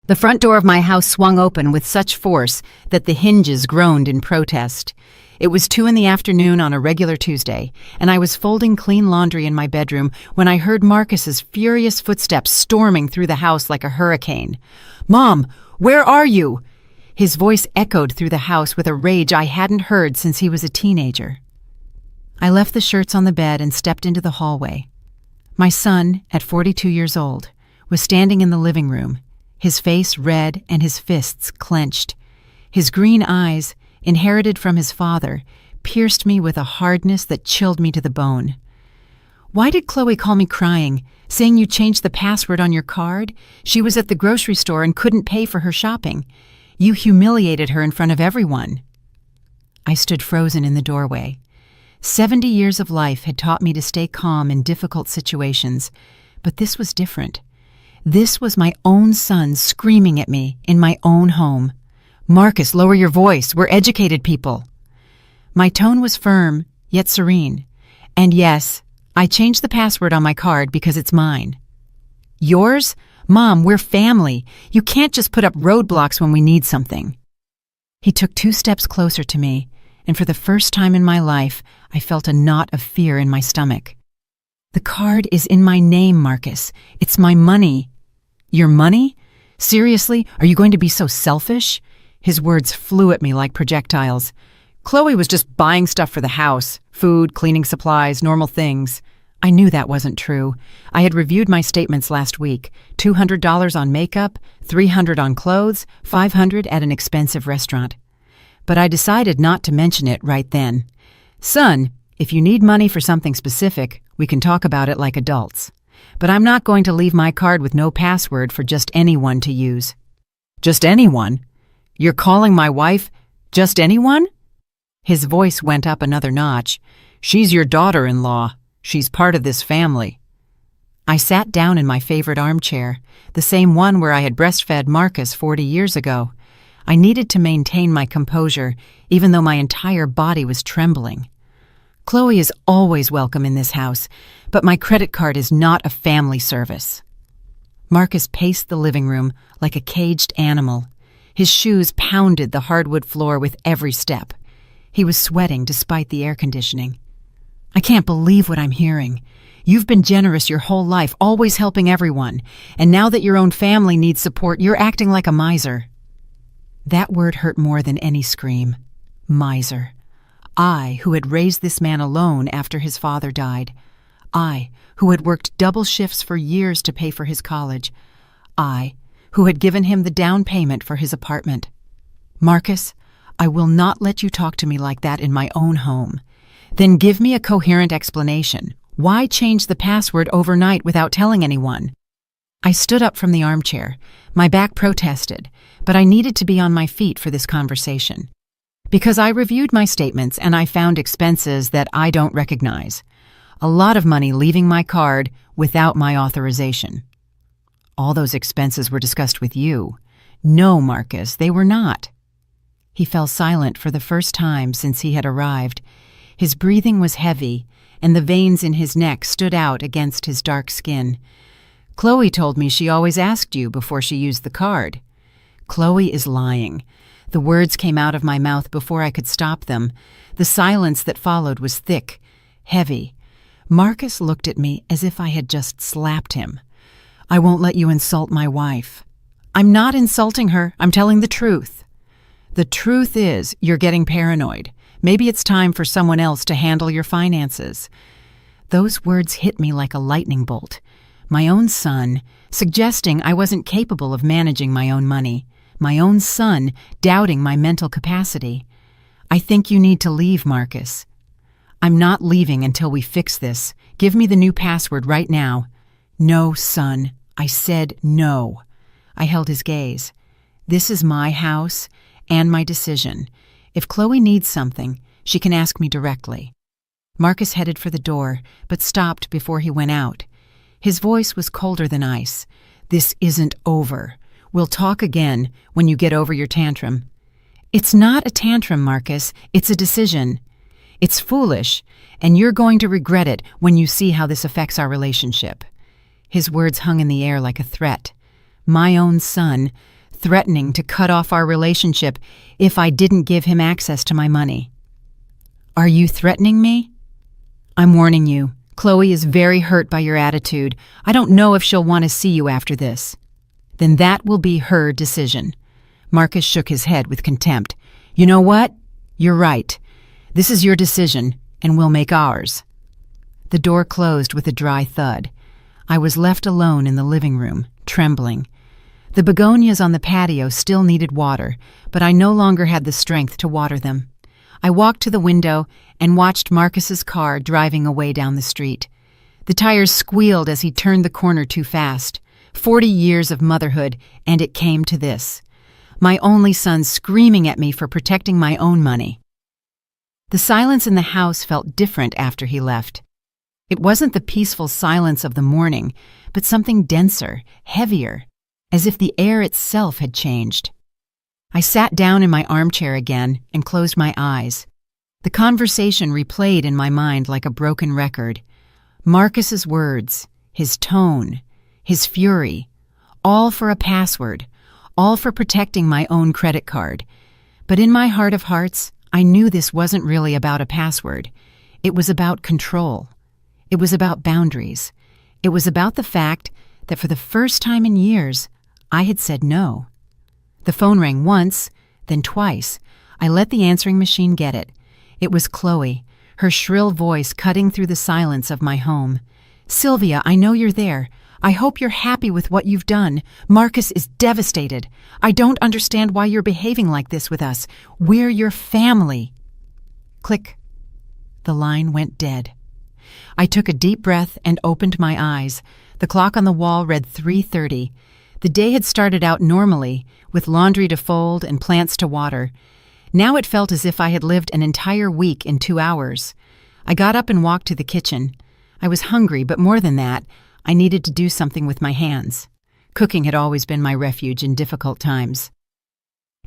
The front door of my house swung open with such force that the hinges groaned in protest. It was 2 p.m. on a regular Tuesday, and I was folding clean laundry in my bedroom when I heard Marcus's furious footsteps storming through the house like a hurricane. "Mom, where are you?" His voice echoed through the house with a rage I hadn't heard since he was a teenager. I left the shirts on the bed and stepped into the hallway. My son, at 42 years old, was standing in the living room, his face red and his fists clenched. His green eyes, inherited from his father, pierced me with a hardness that chilled me to the bone. "Why did Chloe call me crying, saying you changed the password on your card? She was at the grocery store and couldn't pay for her shopping. You humiliated her in front of everyone." I stood frozen in the doorway. 70 years of life had taught me to stay calm in difficult situations, but this was different. This was my own son screaming at me in my own home. "Marcus, lower your voice. We're educated people." My tone was firm, yet serene. "And yes, I changed the password on my card because it's mine." "Yours? Mom, we're family. You can't just put up roadblocks when we need something." He took 2 steps closer to me, and for the first time in my life, I felt a knot of fear in my stomach. "The card is in my name, Marcus. It's my money." "Your money? Seriously, are you going to be so selfish?" His words flew at me like projectiles. "Chloe was just buying stuff for the house, food, cleaning supplies, normal things." I knew that wasn't true. I had reviewed my statements last week. $200 on makeup, $300 on clothes, $500 at an expensive restaurant. But I decided not to mention it right then. "Son, if you need money for something specific, we can talk about it like adults. But I'm not going to leave my card with no password for just anyone to use." "Just anyone? You're calling my wife just anyone?" His voice went up another notch. "She's your daughter-in-law. She's part of this family." I sat down in my favorite armchair, the same one where I had breastfed Marcus 40 years ago. I needed to maintain my composure, even though my entire body was trembling. "Chloe is always welcome in this house, but my credit card is not a family service." Marcus paced the living room like a caged animal. His shoes pounded the hardwood floor with every step. He was sweating despite the air conditioning. "I can't believe what I'm hearing. You've been generous your whole life, always helping everyone, and now that your own family needs support, you're acting like a miser." That word hurt more than any scream. Miser. I, who had raised this man alone after his father died. I, who had worked double shifts for years to pay for his college. I, who had given him the down payment for his apartment. "Marcus, I will not let you talk to me like that in my own home." "Then give me a coherent explanation. Why change the password overnight without telling anyone?" I stood up from the armchair. My back protested, but I needed to be on my feet for this conversation. Because I reviewed my statements and I found expenses that I don't recognize. A lot of money leaving my card without my authorization. "All those expenses were discussed with you." "No, Marcus, they were not." He fell silent for the first time since he had arrived. His breathing was heavy, and the veins in his neck stood out against his dark skin. "Chloe told me she always asked you before she used the card." "Chloe is lying." The words came out of my mouth before I could stop them. The silence that followed was thick, heavy. Marcus looked at me as if I had just slapped him. "I won't let you insult my wife." "I'm not insulting her. I'm telling the truth." "The truth is, you're getting paranoid. Maybe it's time for someone else to handle your finances." Those words hit me like a lightning bolt. My own son, suggesting I wasn't capable of managing my own money. My own son, doubting my mental capacity. "I think you need to leave, Marcus." "I'm not leaving until we fix this. Give me the new password right now." "No, son. I said no." I held his gaze. "This is my house and my decision. If Chloe needs something, she can ask me directly." Marcus headed for the door, but stopped before he went out. His voice was colder than ice. "This isn't over. We'll talk again when you get over your tantrum." "It's not a tantrum, Marcus. It's a decision. It's foolish, and you're going to regret it when you see how this affects our relationship." His words hung in the air like a threat. My own son, threatening to cut off our relationship if I didn't give him access to my money. Are you threatening me? I'm warning you. Chloe is very hurt by your attitude. I don't know if she'll want to see you after this. Then that will be her decision. Marcus shook his head with contempt. You know what? You're right. This is your decision, and we'll make ours. The door closed with a dry thud. I was left alone in the living room, trembling. The begonias on the patio still needed water, but I no longer had the strength to water them. I walked to the window and watched Marcus's car driving away down the street. The tires squealed as he turned the corner too fast. 40 years of motherhood, and it came to this. My only son screaming at me for protecting my own money. The silence in the house felt different after he left. It wasn't the peaceful silence of the morning, but something denser, heavier, as if the air itself had changed. I sat down in my armchair again and closed my eyes. The conversation replayed in my mind like a broken record. Marcus's words, his tone, his fury, all for a password, all for protecting my own credit card. But in my heart of hearts, I knew this wasn't really about a password. It was about control. It was about boundaries. It was about the fact that for the first time in years, I had said no. The phone rang once, then twice. I let the answering machine get it. It was Chloe, her shrill voice cutting through the silence of my home. Sylvia, I know you're there. I hope you're happy with what you've done. Marcus is devastated. I don't understand why you're behaving like this with us. We're your family. Click. The line went dead. I took a deep breath and opened my eyes. The clock on the wall read 3:30. The day had started out normally, with laundry to fold and plants to water. Now it felt as if I had lived an entire week in 2 hours. I got up and walked to the kitchen. I was hungry, but more than that, I needed to do something with my hands. Cooking had always been my refuge in difficult times.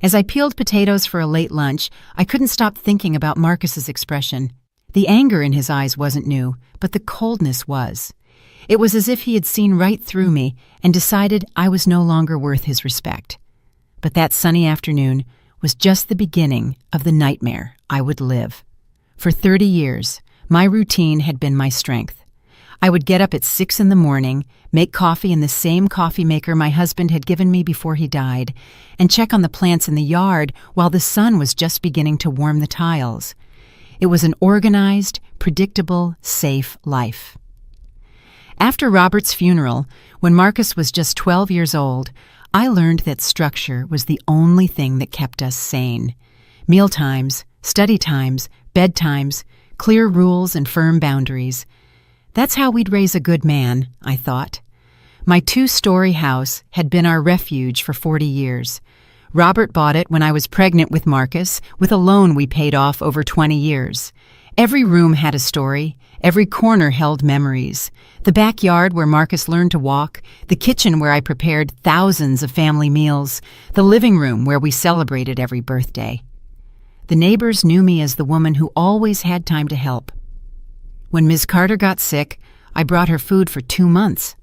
As I peeled potatoes for a late lunch, I couldn't stop thinking about Marcus's expression. The anger in his eyes wasn't new, but the coldness was. It was as if he had seen right through me and decided I was no longer worth his respect. But that sunny afternoon was just the beginning of the nightmare I would live. For 30 years, my routine had been my strength. I would get up at 6 in the morning, make coffee in the same coffee maker my husband had given me before he died, and check on the plants in the yard while the sun was just beginning to warm the tiles. It was an organized, predictable, safe life. After Robert's funeral, when Marcus was just 12 years old, I learned that structure was the only thing that kept us sane. Mealtimes, study times, bedtimes, clear rules and firm boundaries. That's how we'd raise a good man, I thought. My 2-story house had been our refuge for 40 years. Robert bought it when I was pregnant with Marcus, with a loan we paid off over 20 years. Every room had a story. Every corner held memories. The backyard where Marcus learned to walk, the kitchen where I prepared thousands of family meals, the living room where we celebrated every birthday. The neighbors knew me as the woman who always had time to help. When Ms. Carter got sick, I brought her food for 2 months.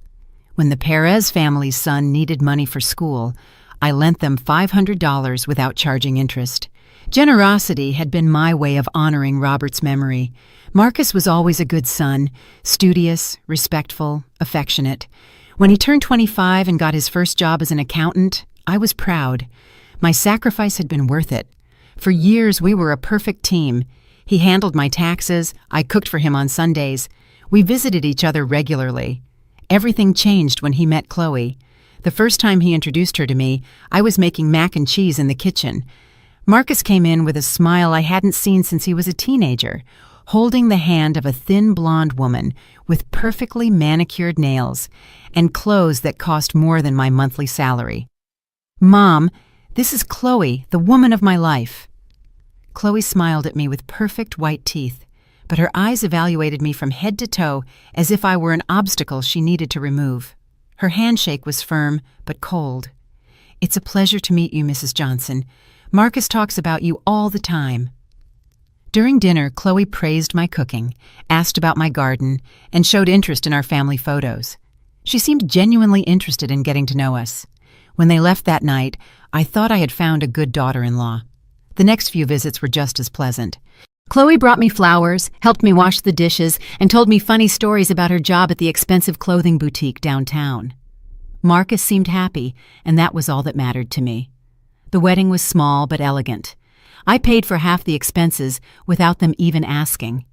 When the Perez family's son needed money for school, I lent them $500 without charging interest. Generosity had been my way of honoring Robert's memory. Marcus was always a good son, studious, respectful, affectionate. When he turned 25 and got his first job as an accountant, I was proud. My sacrifice had been worth it. For years, we were a perfect team. He handled my taxes. I cooked for him on Sundays. We visited each other regularly. Everything changed when he met Chloe. The first time he introduced her to me, I was making mac and cheese in the kitchen. Marcus came in with a smile I hadn't seen since he was a teenager, holding the hand of a thin blonde woman with perfectly manicured nails and clothes that cost more than my monthly salary. "Mom, this is Chloe, the woman of my life." Chloe smiled at me with perfect white teeth, but her eyes evaluated me from head to toe as if I were an obstacle she needed to remove. Her handshake was firm but cold. "It's a pleasure to meet you, Mrs. Johnson. Marcus talks about you all the time." During dinner, Chloe praised my cooking, asked about my garden, and showed interest in our family photos. She seemed genuinely interested in getting to know us. When they left that night, I thought I had found a good daughter-in-law. The next few visits were just as pleasant. Chloe brought me flowers, helped me wash the dishes, and told me funny stories about her job at the expensive clothing boutique downtown. Marcus seemed happy, and that was all that mattered to me. The wedding was small but elegant. I paid for half the expenses without them even asking.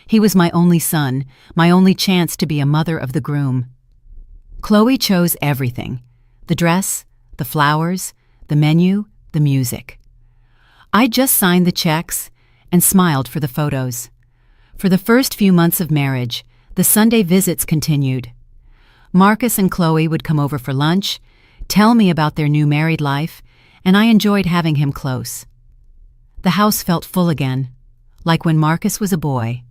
He was my only son, my only chance to be a mother of the groom. Chloe chose everything: the dress, the flowers, the menu, the music. I just signed the checks and smiled for the photos. For the first few months of marriage, the Sunday visits continued. Marcus and Chloe would come over for lunch, tell me about their new married life, and I enjoyed having him close. The house felt full again, like when Marcus was a boy.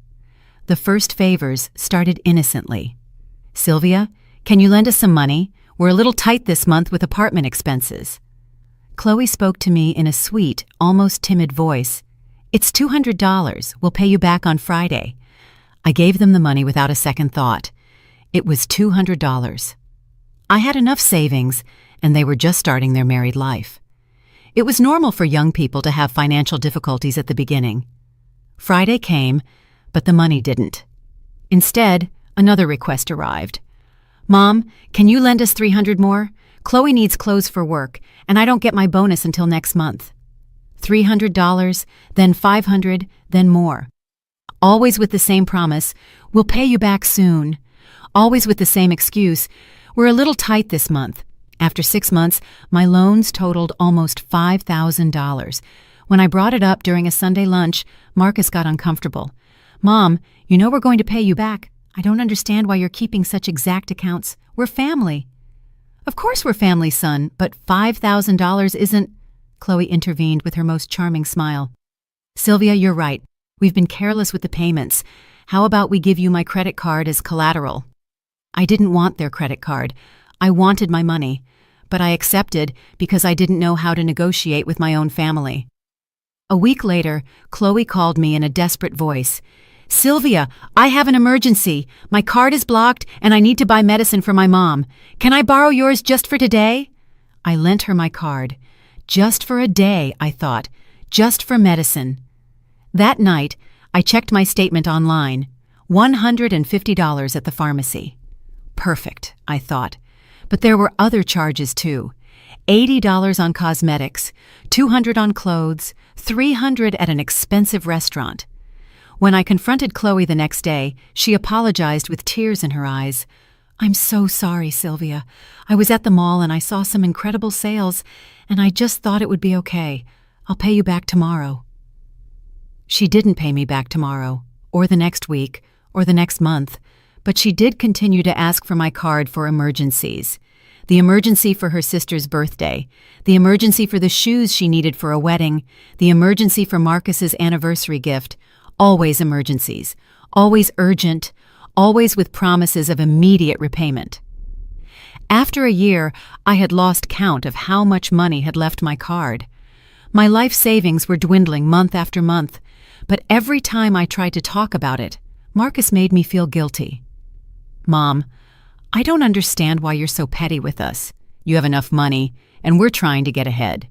The first favors started innocently. "Sylvia, can you lend us some money? We're a little tight this month with apartment expenses." Chloe spoke to me in a sweet, almost timid voice. "It's $200. We'll pay you back on Friday." I gave them the money without a second thought. It was $200. I had enough savings, and they were just starting their married life. It was normal for young people to have financial difficulties at the beginning. Friday came, but the money didn't. Instead, another request arrived. "Mom, can you lend us $300 more? Chloe needs clothes for work, and I don't get my bonus until next month." $300, then $500, then more. Always with the same promise, "We'll pay you back soon." Always with the same excuse, "We're a little tight this month." After 6 months, my loans totaled almost $5,000. When I brought it up during a Sunday lunch, Marcus got uncomfortable. "Mom, you know we're going to pay you back. I don't understand why you're keeping such exact accounts. We're family." "Of course we're family, son, but $5,000 isn't—" Chloe intervened with her most charming smile. "Sylvia, you're right. We've been careless with the payments. How about we give you my credit card as collateral?" I didn't want their credit card. I wanted my money, but I accepted because I didn't know how to negotiate with my own family. A week later, Chloe called me in a desperate voice. "Sylvia, I have an emergency. My card is blocked and I need to buy medicine for my mom. Can I borrow yours just for today?" I lent her my card. Just for a day, I thought. Just for medicine. That night, I checked my statement online. $150 at the pharmacy. Perfect, I thought. But there were other charges too. $80 on cosmetics, $200 on clothes, $300 at an expensive restaurant. When I confronted Chloe the next day, she apologized with tears in her eyes. "I'm so sorry, Sylvia. I was at the mall and I saw some incredible sales, and I just thought it would be okay. I'll pay you back tomorrow." She didn't pay me back tomorrow, or the next week, or the next month, but she did continue to ask for my card for emergencies. The emergency for her sister's birthday, the emergency for the shoes she needed for a wedding, the emergency for Marcus's anniversary gift. Always emergencies, always urgent, always with promises of immediate repayment. After a year, I had lost count of how much money had left my card. My life savings were dwindling month after month, but every time I tried to talk about it, Marcus made me feel guilty. "Mom, I don't understand why you're so petty with us. You have enough money, and we're trying to get ahead."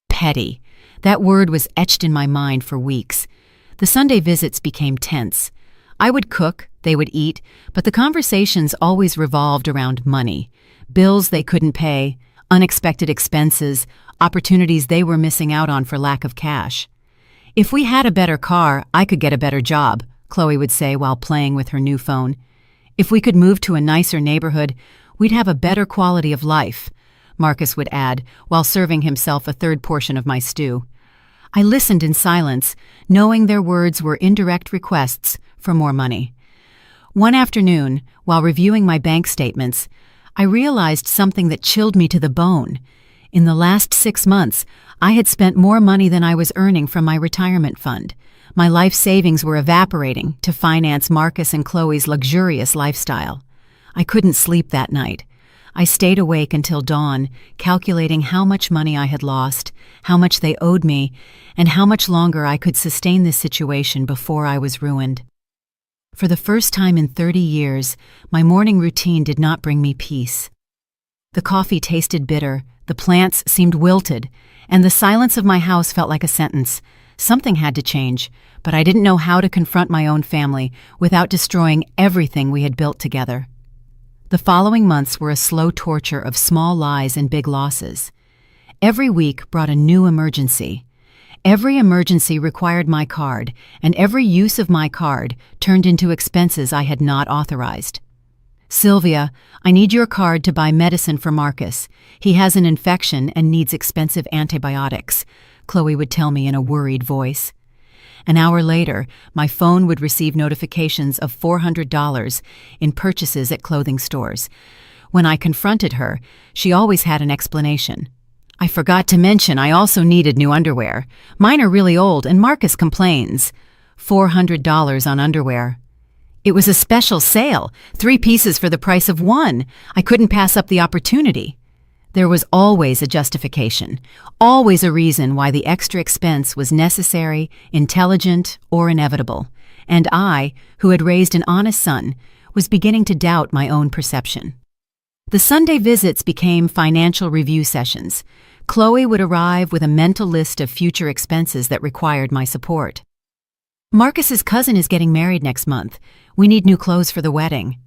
Petty. That word was etched in my mind for weeks. The Sunday visits became tense. I would cook, they would eat, but the conversations always revolved around money. Bills they couldn't pay, unexpected expenses, opportunities they were missing out on for lack of cash. "If we had a better car, I could get a better job," Chloe would say while playing with her new phone. "If we could move to a nicer neighborhood, we'd have a better quality of life," Marcus would add while serving himself a third portion of my stew. I listened in silence, knowing their words were indirect requests for more money. One afternoon, while reviewing my bank statements, I realized something that chilled me to the bone. In the last 6 months, I had spent more money than I was earning from my retirement fund. My life savings were evaporating to finance Marcus and Chloe's luxurious lifestyle. I couldn't sleep that night. I stayed awake until dawn, calculating how much money I had lost, how much they owed me, and how much longer I could sustain this situation before I was ruined. For the first time in 30 years, my morning routine did not bring me peace. The coffee tasted bitter, The plants seemed wilted, and the silence of my house felt like a sentence. Something had to change, but I didn't know how to confront my own family without destroying everything we had built together. The following months were a slow torture of small lies and big losses. Every week brought a new emergency. Every emergency required my card, and every use of my card turned into expenses I had not authorized. "Sylvia, I need your card to buy medicine for Marcus. He has an infection and needs expensive antibiotics," Chloe would tell me in a worried voice. An hour later, my phone would receive notifications of $400 in purchases at clothing stores. When I confronted her, she always had an explanation. "I forgot to mention I also needed new underwear. Mine are really old and Marcus complains." $400 on underwear. It was a special sale, 3 pieces for the price of 1. I couldn't pass up the opportunity. There was always a justification, always a reason why the extra expense was necessary, intelligent, or inevitable. And I, who had raised an honest son, was beginning to doubt my own perception. The Sunday visits became financial review sessions. Chloe would arrive with a mental list of future expenses that required my support. "Marcus's cousin is getting married next month. We need new clothes for the wedding."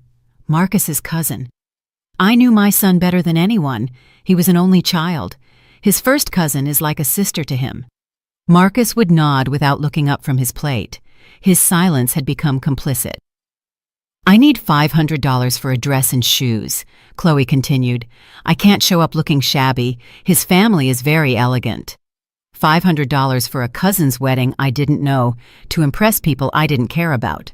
Marcus's cousin. I knew my son better than anyone. He was an only child. His first cousin is like a sister to him. Marcus would nod without looking up from his plate. His silence had become complicit. "I need $500 for a dress and shoes," Chloe continued. "I can't show up looking shabby. His family is very elegant." $500 for a cousin's wedding I didn't know, to impress people I didn't care about.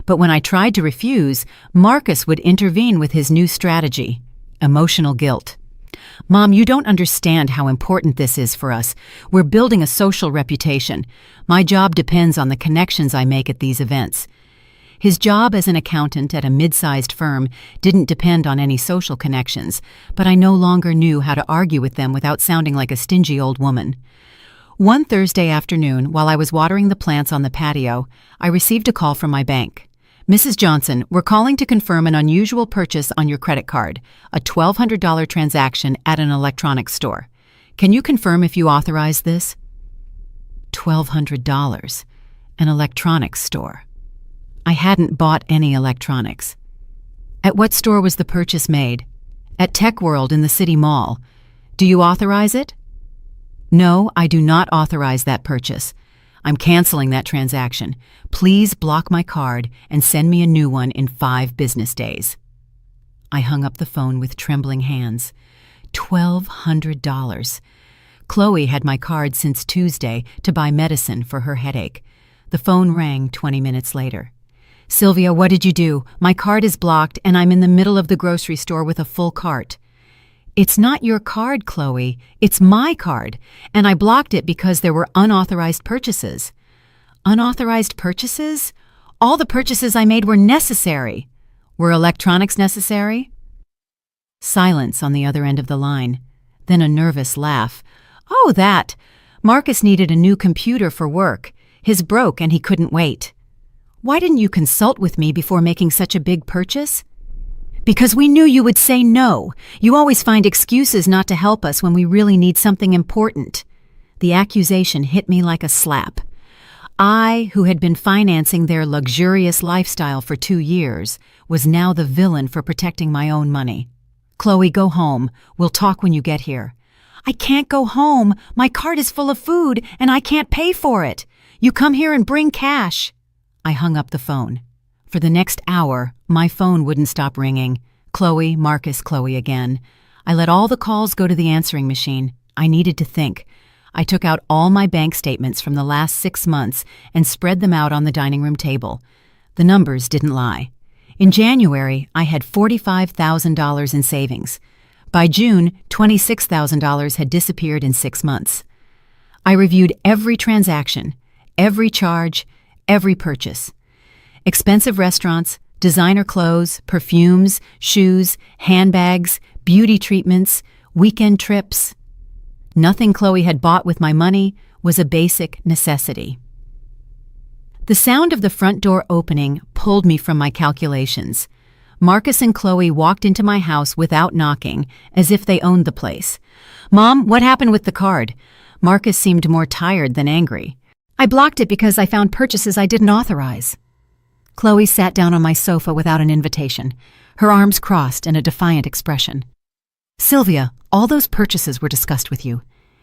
But when I tried to refuse, Marcus would intervene with his new strategy: emotional guilt. "Mom, you don't understand how important this is for us. We're building a social reputation. My job depends on the connections I make at these events." His job as an accountant at a mid-sized firm didn't depend on any social connections, but I no longer knew how to argue with them without sounding like a stingy old woman. One Thursday afternoon, while I was watering the plants on the patio, I received a call from my bank. "Mrs. Johnson, we're calling to confirm an unusual purchase on your credit card, a $1,200 transaction at an electronics store. Can you confirm if you authorize this?" $1,200. An electronics store. I hadn't bought any electronics. "At what store was the purchase made?" "At Tech World in the City Mall. Do you authorize it?" "No, I do not authorize that purchase. I'm canceling that transaction. Please block my card and send me a new one in 5 business days." I hung up the phone with trembling hands. $1,200. Chloe had my card since Tuesday to buy medicine for her headache. The phone rang 20 minutes later. "Sylvia, what did you do? My card is blocked and I'm in the middle of the grocery store with a full cart." "It's not your card, Chloe. It's my card, and I blocked it because there were unauthorized purchases." "Unauthorized purchases? All the purchases I made were necessary." "Were electronics necessary?" Silence on the other end of the line. Then a nervous laugh. "Oh, that. Marcus needed a new computer for work. His broke and he couldn't wait." "Why didn't you consult with me before making such a big purchase?" "Because we knew you would say no. You always find excuses not to help us when we really need something important." The accusation hit me like a slap. I, who had been financing their luxurious lifestyle for 2 years, was now the villain for protecting my own money. "Chloe, go home. We'll talk when you get here." "I can't go home. My cart is full of food, and I can't pay for it. You come here and bring cash." I hung up the phone. For the next hour, my phone wouldn't stop ringing. Chloe, Marcus, Chloe again. I let all the calls go to the answering machine. I needed to think. I took out all my bank statements from the last 6 months and spread them out on the dining room table. The numbers didn't lie. In January, I had $45,000 in savings. By June, $26,000 had disappeared in 6 months. I reviewed every transaction, every charge, every purchase. Expensive restaurants, designer clothes, perfumes, shoes, handbags, beauty treatments, weekend trips. Nothing Chloe had bought with my money was a basic necessity. The sound of the front door opening pulled me from my calculations. Marcus and Chloe walked into my house without knocking, as if they owned the place. "Mom, what happened with the card?" Marcus seemed more tired than angry. "I blocked it because I found purchases I didn't authorize." Chloe sat down on my sofa without an invitation, her arms crossed and a defiant expression. "Sylvia, all those purchases were discussed with you.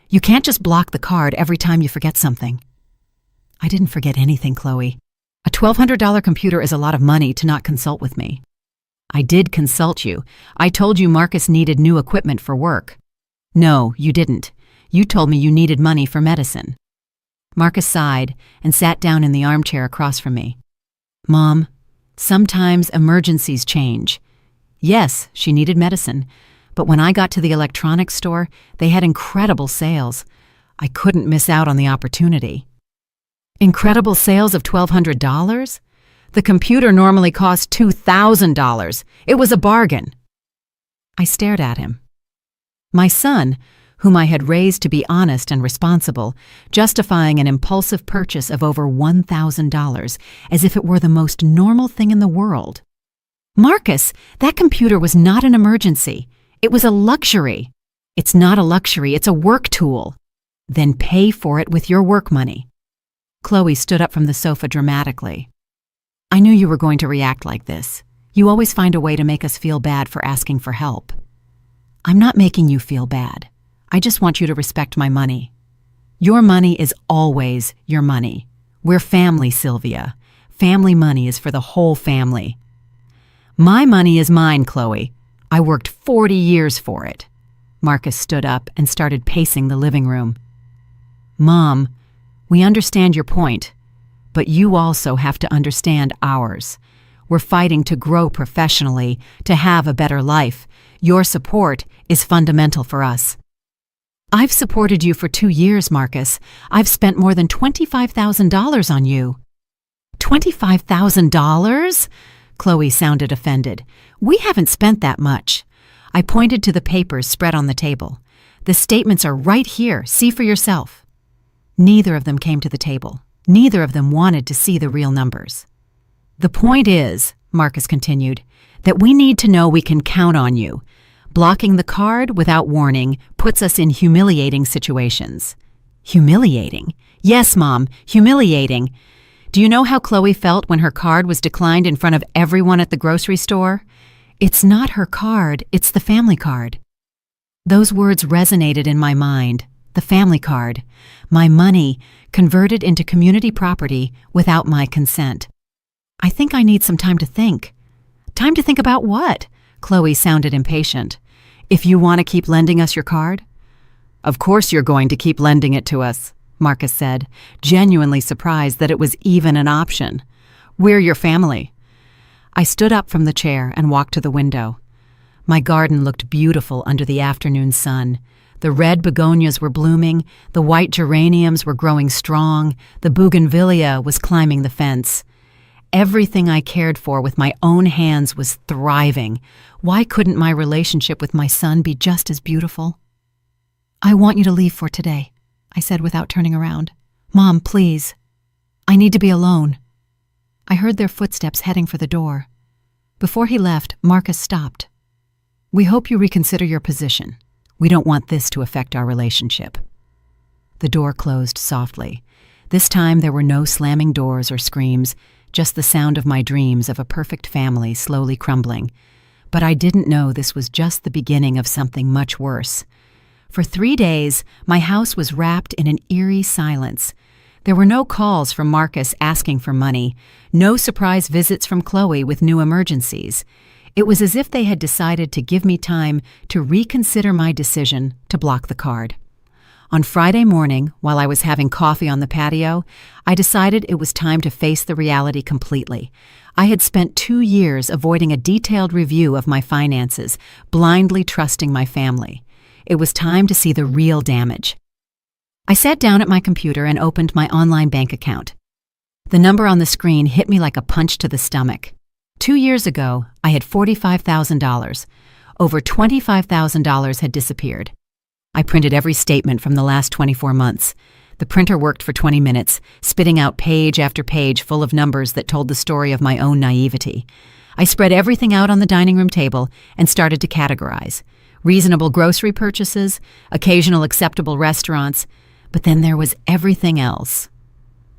You can't just block the card every time you forget something." "I didn't forget anything, Chloe. A $1,200 computer is a lot of money to not consult with me." "I did consult you. I told you Marcus needed new equipment for work." "No, you didn't. You told me you needed money for medicine." Marcus sighed and sat down in the armchair across from me. "Mom, sometimes emergencies change. Yes, she needed medicine, but when I got to the electronics store, they had incredible sales. I couldn't miss out on the opportunity." "Incredible sales of $1,200? The computer normally costs $2,000. It was a bargain." I stared at him. My son, whom I had raised to be honest and responsible, justifying an impulsive purchase of over $1,000 as if it were the most normal thing in the world. "Marcus, that computer was not an emergency. It was a luxury." "It's not a luxury, it's a work tool." "Then pay for it with your work money." Chloe stood up from the sofa dramatically. "I knew you were going to react like this. You always find a way to make us feel bad for asking for help." "I'm not making you feel bad. I just want you to respect my money. Your money is always your money. We're family, Sylvia. Family money is for the whole family." "My money is mine, Chloe. I worked 40 years for it." Marcus stood up and started pacing the living room. "Mom, we understand your point, but you also have to understand ours. We're fighting to grow professionally, to have a better life. Your support is fundamental for us." "I've supported you for 2 years, Marcus. I've spent more than $25,000 on you." $25,000? Chloe sounded offended. "We haven't spent that much." I pointed to the papers spread on the table. "The statements are right here. See for yourself." Neither of them came to the table. Neither of them wanted to see the real numbers. "The point is," Marcus continued, "that we need to know we can count on you. Blocking the card without warning puts us in humiliating situations." "Humiliating?" "Yes, Mom, humiliating. Do you know how Chloe felt when her card was declined in front of everyone at the grocery store? It's not her card, it's the family card." Those words resonated in my mind. The family card. My money converted into community property without my consent. "I think I need some time to think." "Time to think about what?" Chloe sounded impatient. "If you want to keep lending us your card?" "Of course you're going to keep lending it to us," Marcus said, genuinely surprised that it was even an option. "We're your family." I stood up from the chair and walked to the window. My garden looked beautiful under the afternoon sun. The red begonias were blooming, the white geraniums were growing strong, the bougainvillea was climbing the fence. Everything I cared for with my own hands was thriving. Why couldn't my relationship with my son be just as beautiful? "I want you to leave for today," I said without turning around. "Mom, please. I need to be alone." I heard their footsteps heading for the door. Before he left, Marcus stopped. "We hope you reconsider your position. We don't want this to affect our relationship." The door closed softly. This time there were no slamming doors or screams, just the sound of my dreams of a perfect family slowly crumbling. But I didn't know this was just the beginning of something much worse. For 3 days, my house was wrapped in an eerie silence. There were no calls from Marcus asking for money, no surprise visits from Chloe with new emergencies. It was as if they had decided to give me time to reconsider my decision to block the card. On Friday morning, while I was having coffee on the patio, I decided it was time to face the reality completely. I had spent 2 years avoiding a detailed review of my finances, blindly trusting my family. It was time to see the real damage. I sat down at my computer and opened my online bank account. The number on the screen hit me like a punch to the stomach. 2 years ago, I had $45,000. Over $25,000 had disappeared. I printed every statement from the last 24 months. The printer worked for 20 minutes, spitting out page after page full of numbers that told the story of my own naivety. I spread everything out on the dining room table and started to categorize. Reasonable grocery purchases, occasional acceptable restaurants, but then there was everything else.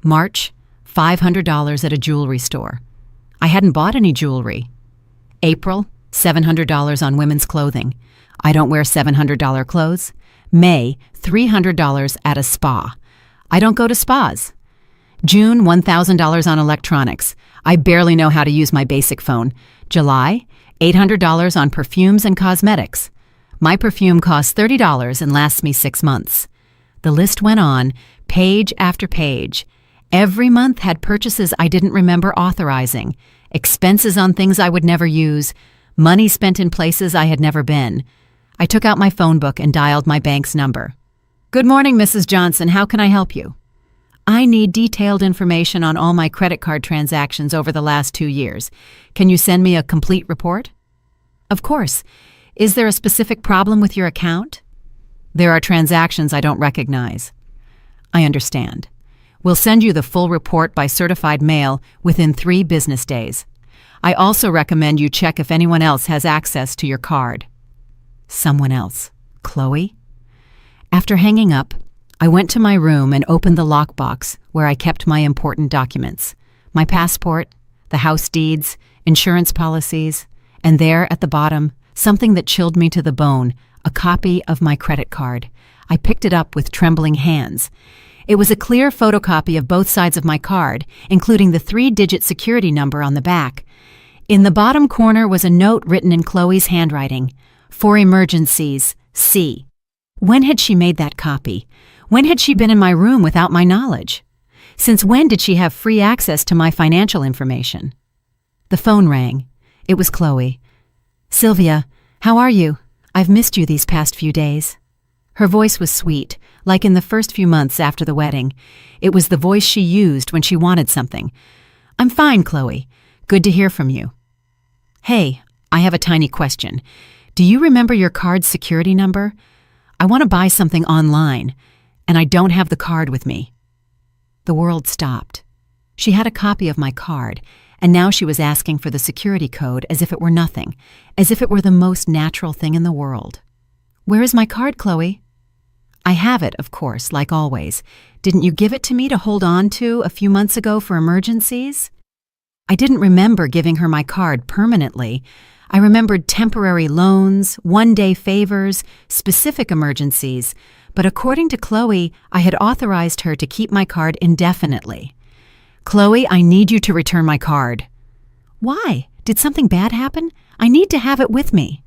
March, $500 at a jewelry store. I hadn't bought any jewelry. April, $700 on women's clothing. I don't wear $700 clothes. May, $300 at a spa. I don't go to spas. June, $1,000 on electronics. I barely know how to use my basic phone. July, $800 on perfumes and cosmetics. My perfume costs $30 and lasts me 6 months. The list went on, page after page. Every month had purchases I didn't remember authorizing, expenses on things I would never use, money spent in places I had never been. I took out my phone book and dialed my bank's number. "Good morning, Mrs. Johnson. How can I help you?" "I need detailed information on all my credit card transactions over the last 2 years. Can you send me a complete report?" "Of course. Is there a specific problem with your account?" "There are transactions I don't recognize." "I understand. We'll send you the full report by certified mail within 3 business days. I also recommend you check if anyone else has access to your card." Someone else. Chloe? After hanging up, I went to my room and opened the lockbox where I kept my important documents. My passport, the house deeds, insurance policies, and there at the bottom, something that chilled me to the bone, a copy of my credit card. I picked it up with trembling hands. It was a clear photocopy of both sides of my card, including the 3-digit security number on the back. In the bottom corner was a note written in Chloe's handwriting, "For emergencies, C." When had she made that copy? When had she been in my room without my knowledge? Since when did she have free access to my financial information? The phone rang. It was Chloe. "Sylvia, how are you? I've missed you these past few days." Her voice was sweet, like in the first few months after the wedding. It was the voice she used when she wanted something. "I'm fine, Chloe. Good to hear from you." "Hey, I have a tiny question. Do you remember your card's security number? I want to buy something online, and I don't have the card with me." The world stopped. She had a copy of my card, and now she was asking for the security code as if it were nothing, as if it were the most natural thing in the world. "Where is my card, Chloe?" "I have it, of course, like always. Didn't you give it to me to hold on to a few months ago for emergencies?" I didn't remember giving her my card permanently. I remembered temporary loans, one-day favors, specific emergencies, but according to Chloe, I had authorized her to keep my card indefinitely. "Chloe, I need you to return my card." "Why? Did something bad happen? I need to have it with me."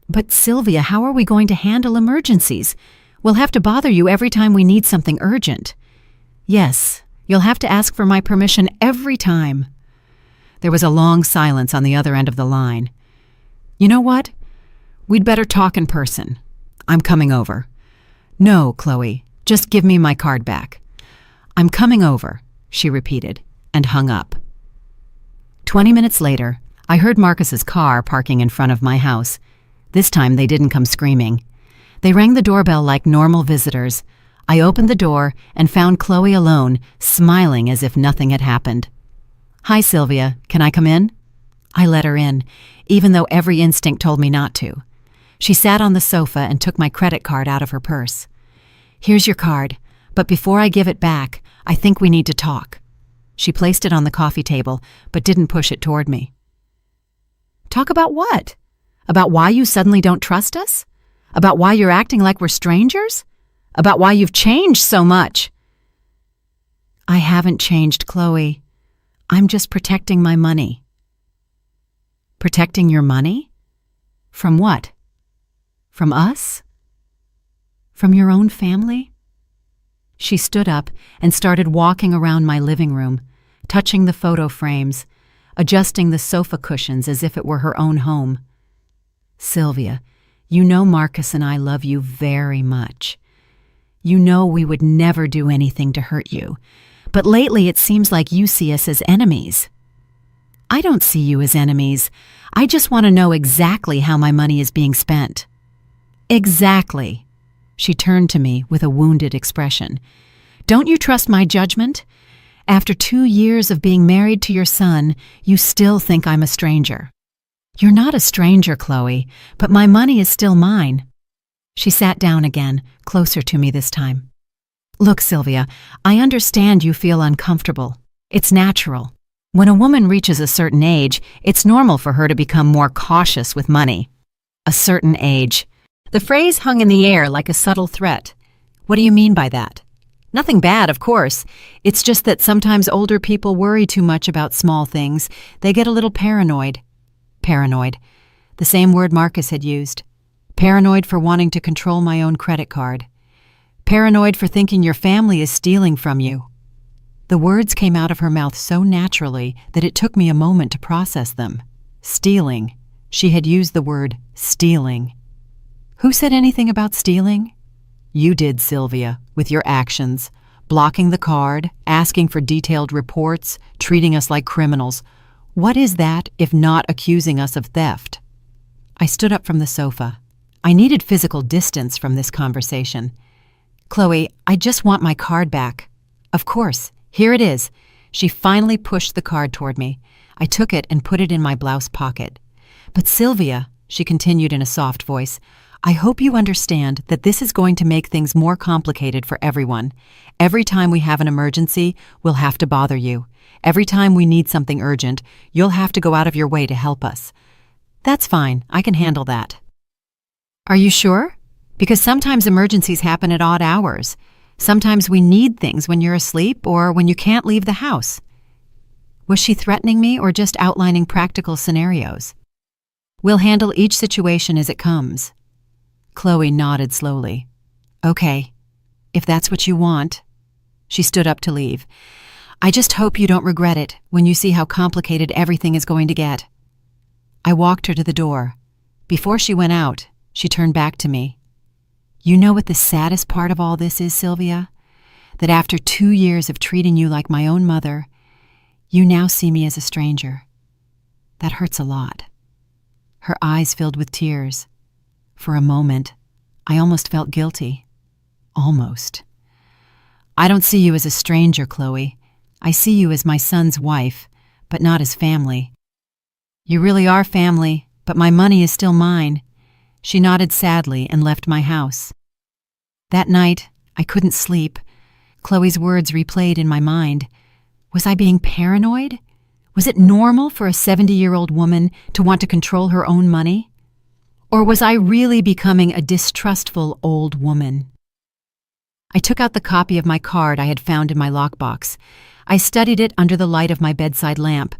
"But Sylvia, how are we going to handle emergencies? We'll have to bother you every time we need something urgent." "Yes, you'll have to ask for my permission every time." There was a long silence on the other end of the line. "You know what? We'd better talk in person. I'm coming over." "No, Chloe, just give me my card back." "I'm coming over," she repeated, and hung up. 20 minutes later, I heard Marcus's car parking in front of my house. This time they didn't come screaming. They rang the doorbell like normal visitors. I opened the door and found Chloe alone, smiling as if nothing had happened. "Hi, Sylvia. Can I come in?" I let her in, even though every instinct told me not to. She sat on the sofa and took my credit card out of her purse. "Here's your card, but before I give it back, I think we need to talk." She placed it on the coffee table, but didn't push it toward me. "Talk about what? About why you suddenly don't trust us? About why you're acting like we're strangers? About why you've changed so much?" "I haven't changed, Chloe. I'm just protecting my money." "Protecting your money? From what? From us? From your own family?" She stood up and started walking around my living room, touching the photo frames, adjusting the sofa cushions as if it were her own home. "Sylvia, you know Marcus and I love you very much. You know we would never do anything to hurt you, but lately it seems like you see us as enemies." "I don't see you as enemies. I just want to know exactly how my money is being spent." "Exactly." She turned to me with a wounded expression. "Don't you trust my judgment? After 2 years of being married to your son, you still think I'm a stranger. You're not a stranger, Chloe, but my money is still mine. She sat down again, closer to me this time. Look, Sylvia, I understand you feel uncomfortable. It's natural. When a woman reaches a certain age, it's normal for her to become more cautious with money. A certain age. The phrase hung in the air like a subtle threat. What do you mean by that? Nothing bad, of course. It's just that sometimes older people worry too much about small things. They get a little paranoid. Paranoid. The same word Marcus had used. Paranoid for wanting to control my own credit card. Paranoid for thinking your family is stealing from you. The words came out of her mouth so naturally that it took me a moment to process them. Stealing. She had used the word stealing. Who said anything about stealing? You did, Sylvia, with your actions. Blocking the card, asking for detailed reports, treating us like criminals. What is that if not accusing us of theft? I stood up from the sofa. I needed physical distance from this conversation. Chloe, I just want my card back. Of course, here it is. She finally pushed the card toward me. I took it and put it in my blouse pocket. But Sylvia, she continued in a soft voice, I hope you understand that this is going to make things more complicated for everyone. Every time we have an emergency, we'll have to bother you. Every time we need something urgent, you'll have to go out of your way to help us. That's fine, I can handle that. Are you sure? Because sometimes emergencies happen at odd hours. Sometimes we need things when you're asleep or when you can't leave the house. Was she threatening me or just outlining practical scenarios? We'll handle each situation as it comes. Chloe nodded slowly. Okay, if that's what you want. She stood up to leave. I just hope you don't regret it when you see how complicated everything is going to get. I walked her to the door. Before she went out, she turned back to me. You know what the saddest part of all this is, Sylvia? That after 2 years of treating you like my own mother, you now see me as a stranger. That hurts a lot. Her eyes filled with tears. For a moment, I almost felt guilty. Almost. I don't see you as a stranger, Chloe. I see you as my son's wife, but not as family. You really are family, but my money is still mine. She nodded sadly and left my house. That night, I couldn't sleep. Chloe's words replayed in my mind. Was I being paranoid? Was it normal for a 70-year-old woman to want to control her own money? Or was I really becoming a distrustful old woman? I took out the copy of my card I had found in my lockbox. I studied it under the light of my bedside lamp.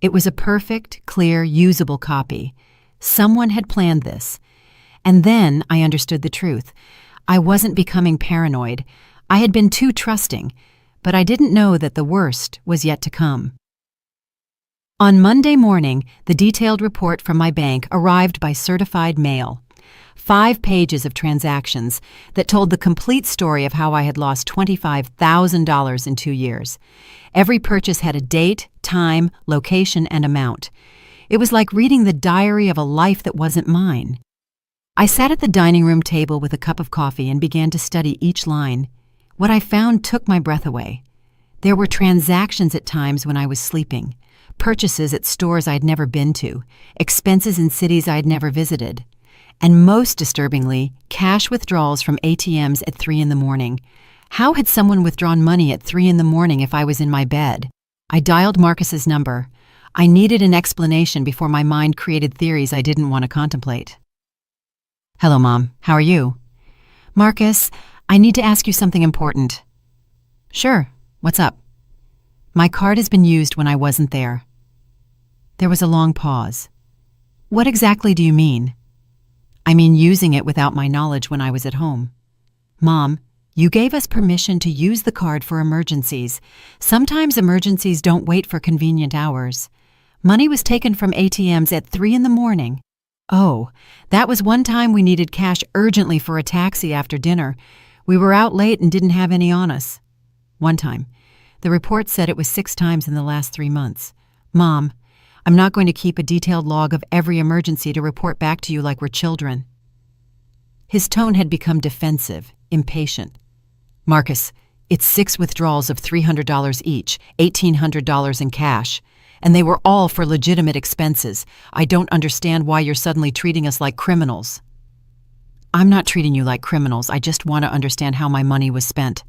It was a perfect, clear, usable copy. Someone had planned this. And then I understood the truth. I wasn't becoming paranoid. I had been too trusting, but I didn't know that the worst was yet to come. On Monday morning, the detailed report from my bank arrived by certified mail. 5 pages of transactions that told the complete story of how I had lost $25,000 in 2 years. Every purchase had a date, time, location, and amount. It was like reading the diary of a life that wasn't mine. I sat at the dining room table with a cup of coffee and began to study each line. What I found took my breath away. There were transactions at times when I was sleeping, purchases at stores I'd never been to, expenses in cities I'd never visited, and most disturbingly, cash withdrawals from ATMs at 3 in the morning. How had someone withdrawn money at 3 in the morning if I was in my bed? I dialed Marcus's number. I needed an explanation before my mind created theories I didn't want to contemplate. Hello, Mom. How are you? Marcus, I need to ask you something important. Sure. What's up? My card has been used when I wasn't there. There was a long pause. What exactly do you mean? I mean using it without my knowledge when I was at home. Mom, you gave us permission to use the card for emergencies. Sometimes emergencies don't wait for convenient hours. Money was taken from ATMs at 3 in the morning. Oh, that was one time we needed cash urgently for a taxi after dinner. We were out late and didn't have any on us. One time. The report said it was 6 times in the last 3 months. Mom, I'm not going to keep a detailed log of every emergency to report back to you like we're children. His tone had become defensive, impatient. Marcus, It's 6 withdrawals of $300 each, $1,800 in cash. And they were all for legitimate expenses. I don't understand why you're suddenly treating us like criminals." "I'm not treating you like criminals. I just want to understand how my money was spent."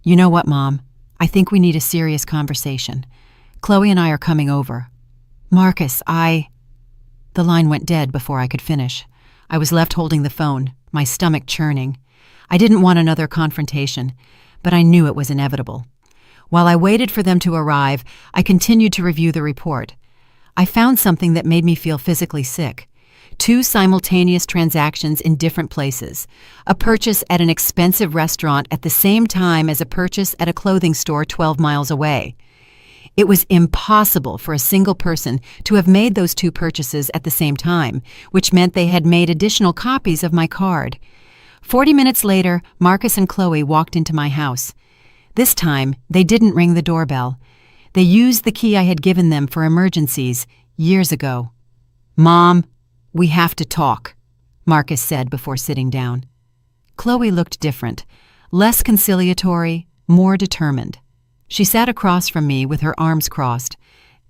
"You know what, Mom? I think we need a serious conversation. Chloe and I are coming over." "Marcus, The line went dead before I could finish. I was left holding the phone, my stomach churning. I didn't want another confrontation, but I knew it was inevitable. While I waited for them to arrive, I continued to review the report. I found something that made me feel physically sick. 2 simultaneous transactions in different places. A purchase at an expensive restaurant at the same time as a purchase at a clothing store 12 miles away. It was impossible for a single person to have made those 2 purchases at the same time, which meant they had made additional copies of my card. 40 minutes later, Marcus and Chloe walked into my house. This time, they didn't ring the doorbell. They used the key I had given them for emergencies years ago. "Mom, we have to talk," Marcus said before sitting down. Chloe looked different, less conciliatory, more determined. She sat across from me with her arms crossed.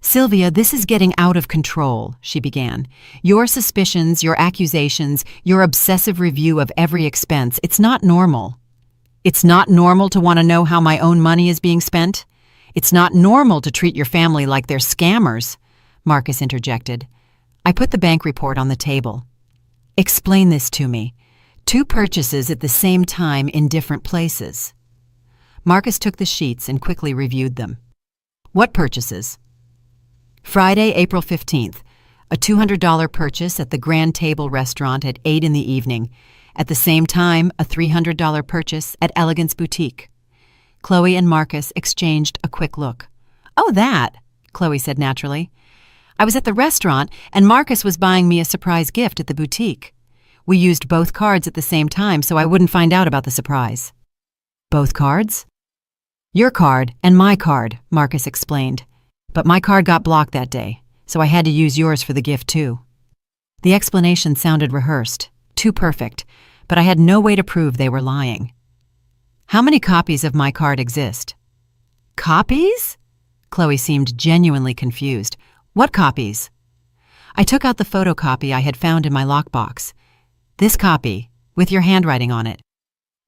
"Sylvia, this is getting out of control," she began. "Your suspicions, your accusations, your obsessive review of every expense, it's not normal." "It's not normal to want to know how my own money is being spent? It's not normal to treat your family like they're scammers," Marcus interjected. I put the bank report on the table. "Explain this to me. 2 purchases at the same time in different places." Marcus took the sheets and quickly reviewed them. "What purchases?" "Friday, April 15th, a $200 purchase at the Grand Table restaurant at 8 in the evening. At the same time, a $300 purchase at Elegance Boutique." Chloe and Marcus exchanged a quick look. "Oh, that," Chloe said naturally. "I was at the restaurant and Marcus was buying me a surprise gift at the boutique. We used both cards at the same time so I wouldn't find out about the surprise." "Both cards?" "Your card and my card," Marcus explained. "But my card got blocked that day, so I had to use yours for the gift too." The explanation sounded rehearsed, too perfect, but I had no way to prove they were lying. "How many copies of my card exist?" "Copies?" Chloe seemed genuinely confused. "What copies?" I took out the photocopy I had found in my lockbox. "This copy, with your handwriting on it."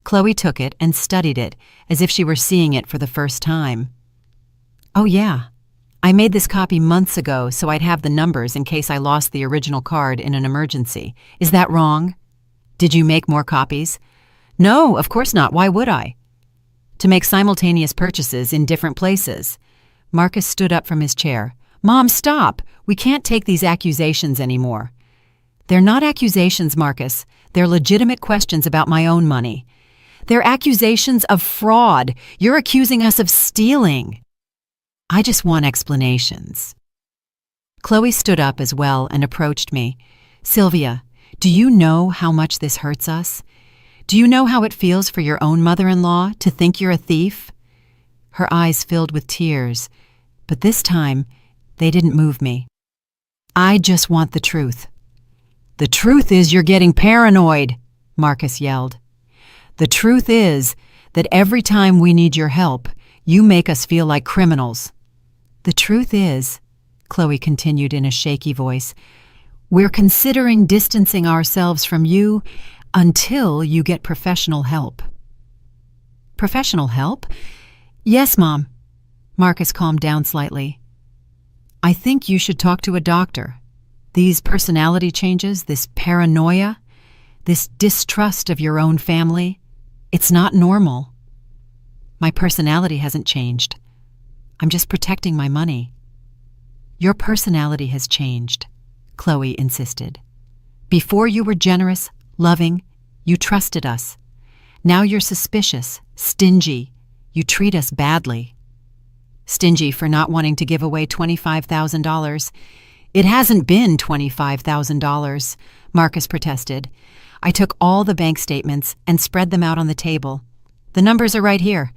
Chloe took it and studied it as if she were seeing it for the first time. "Oh yeah, I made this copy months ago so I'd have the numbers in case I lost the original card in an emergency. Is that wrong? Did you make more copies?" "No, of course not. Why would I?" "To make simultaneous purchases in different places." Marcus stood up from his chair. "Mom, stop! We can't take these accusations anymore." "They're not accusations, Marcus. They're legitimate questions about my own money. They're accusations of fraud. You're accusing us of stealing." "I just want explanations." Chloe stood up as well and approached me. "Sylvia, do you know how much this hurts us? Do you know how it feels for your own mother-in-law to think you're a thief?" Her eyes filled with tears, but this time they didn't move me. "I just want the truth." "The truth is you're getting paranoid," Marcus yelled. "The truth is that every time we need your help, you make us feel like criminals." "The truth is," Chloe continued in a shaky voice, "we're considering distancing ourselves from you until you get professional help." "Professional help?" "Yes, Mom." Marcus calmed down slightly. "I think you should talk to a doctor. These personality changes, this paranoia, this distrust of your own family, it's not normal." "My personality hasn't changed. I'm just protecting my money." "Your personality has changed," Chloe insisted. "Before you were generous, loving, you trusted us. Now you're suspicious, stingy, you treat us badly." "Stingy for not wanting to give away $25,000. "It hasn't been $25,000, Marcus protested. I took all the bank statements and spread them out on the table. "The numbers are right here.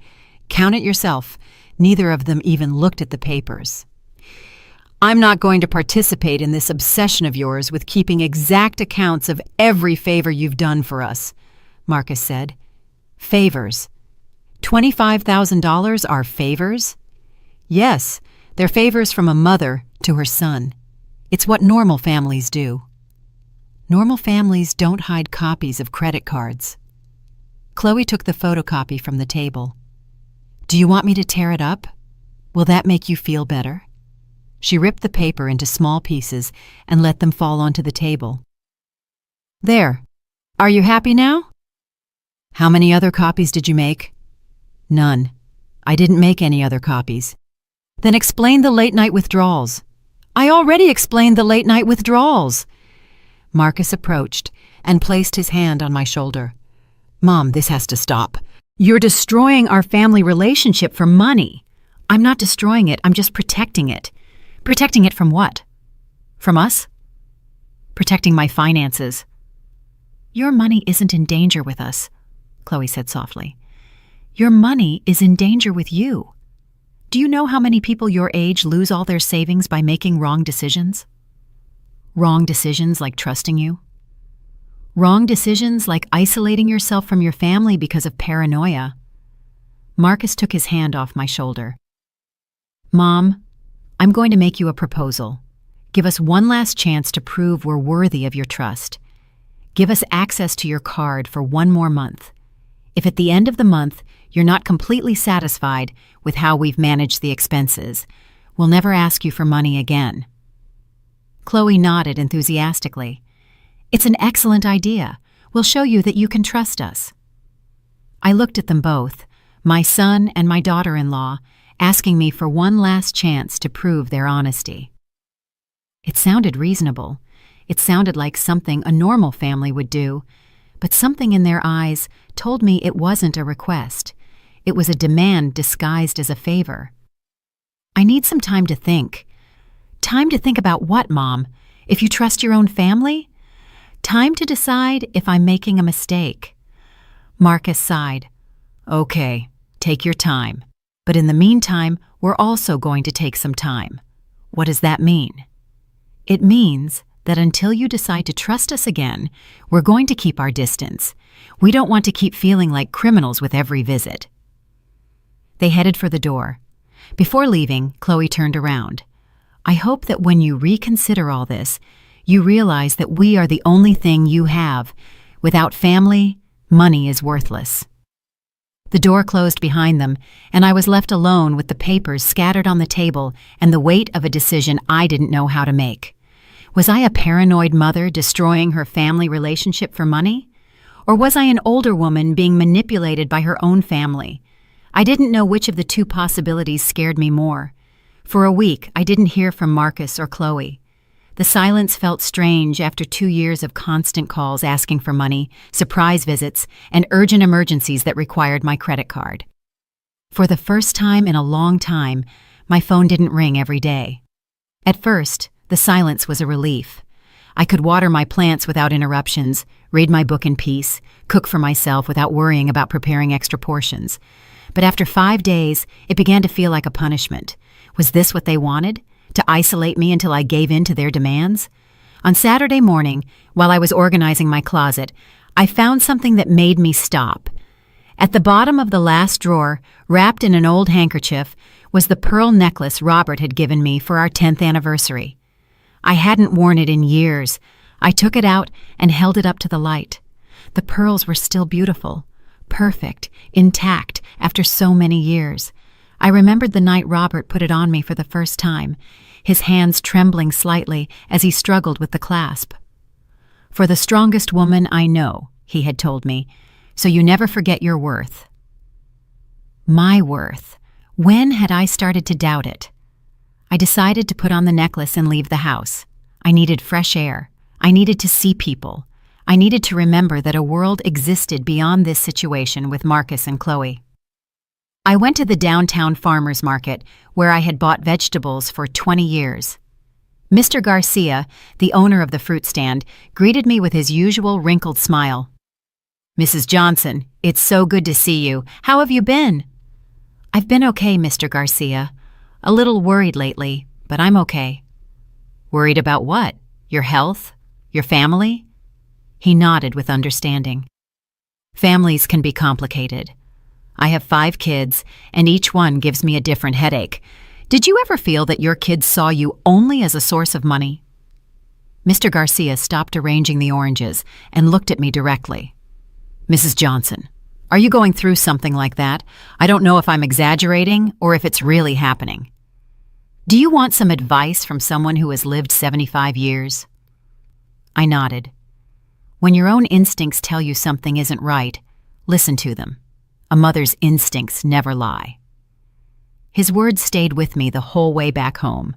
Count it yourself." Neither of them even looked at the papers. "I'm not going to participate in this obsession of yours with keeping exact accounts of every favor you've done for us," Marcus said. "Favors. $25,000 are favors? Yes, they're favors from a mother to her son. It's what normal families do. Normal families don't hide copies of credit cards. Chloe took the photocopy from the table. Do you want me to tear it up? Will that make you feel better? She ripped the paper into small pieces and let them fall onto the table. There. Are you happy now? How many other copies did you make? None. I didn't make any other copies. Then explain the late-night withdrawals. I already explained the late-night withdrawals. Marcus approached and placed his hand on my shoulder. Mom, this has to stop. You're destroying our family relationship for money. I'm not destroying it, I'm just protecting it. Protecting it from what? From us? Protecting my finances. Your money isn't in danger with us, Chloe said softly. Your money is in danger with you. Do you know how many people your age lose all their savings by making wrong decisions? Wrong decisions like trusting you? Wrong decisions like isolating yourself from your family because of paranoia. Marcus took his hand off my shoulder. Mom, I'm going to make you a proposal. Give us one last chance to prove we're worthy of your trust. Give us access to your card for one more month. If at the end of the month you're not completely satisfied with how we've managed the expenses, we'll never ask you for money again. Chloe nodded enthusiastically. It's an excellent idea. We'll show you that you can trust us. I looked at them both, my son and my daughter-in-law, asking me for one last chance to prove their honesty. It sounded reasonable. It sounded like something a normal family would do, but something in their eyes told me it wasn't a request. It was a demand disguised as a favor. I need some time to think. Time to think about what, Mom? If you trust your own family? Time to decide if I'm making a mistake. Marcus sighed. Okay, take your time. But in the meantime, we're also going to take some time. What does that mean? It means that until you decide to trust us again, we're going to keep our distance. We don't want to keep feeling like criminals with every visit. They headed for the door. Before leaving, Chloe turned around. I hope that when you reconsider all this, you realize that we are the only thing you have. Without family, money is worthless. The door closed behind them, and I was left alone with the papers scattered on the table and the weight of a decision I didn't know how to make. Was I a paranoid mother destroying her family relationship for money? Or was I an older woman being manipulated by her own family? I didn't know which of the two possibilities scared me more. For a week, I didn't hear from Marcus or Chloe. The silence felt strange after 2 years of constant calls asking for money, surprise visits, and urgent emergencies that required my credit card. For the first time in a long time, my phone didn't ring every day. At first, the silence was a relief. I could water my plants without interruptions, read my book in peace, cook for myself without worrying about preparing extra portions. But after 5 days, it began to feel like a punishment. Was this what they wanted? To isolate me until I gave in to their demands? On Saturday morning, while I was organizing my closet, I found something that made me stop. At the bottom of the last drawer, wrapped in an old handkerchief, was the pearl necklace Robert had given me for our 10th anniversary. I hadn't worn it in years. I took it out and held it up to the light. The pearls were still beautiful, perfect, intact after so many years. I remembered the night Robert put it on me for the first time, his hands trembling slightly as he struggled with the clasp. For the strongest woman I know, he had told me, so you never forget your worth. My worth. When had I started to doubt it? I decided to put on the necklace and leave the house. I needed fresh air. I needed to see people. I needed to remember that a world existed beyond this situation with Marcus and Chloe. I went to the downtown farmers market, where I had bought vegetables for 20 years. Mr. Garcia, the owner of the fruit stand, greeted me with his usual wrinkled smile. Mrs. Johnson, it's so good to see you. How have you been? I've been okay, Mr. Garcia. A little worried lately, but I'm okay. Worried about what? Your health? Your family? He nodded with understanding. Families can be complicated. I have 5 kids, and each one gives me a different headache. Did you ever feel that your kids saw you only as a source of money?" Mr. Garcia stopped arranging the oranges and looked at me directly. "Mrs. Johnson, are you going through something like that? I don't know if I'm exaggerating or if it's really happening. Do you want some advice from someone who has lived 75 years?" I nodded. When your own instincts tell you something isn't right, listen to them. A mother's instincts never lie. His words stayed with me the whole way back home.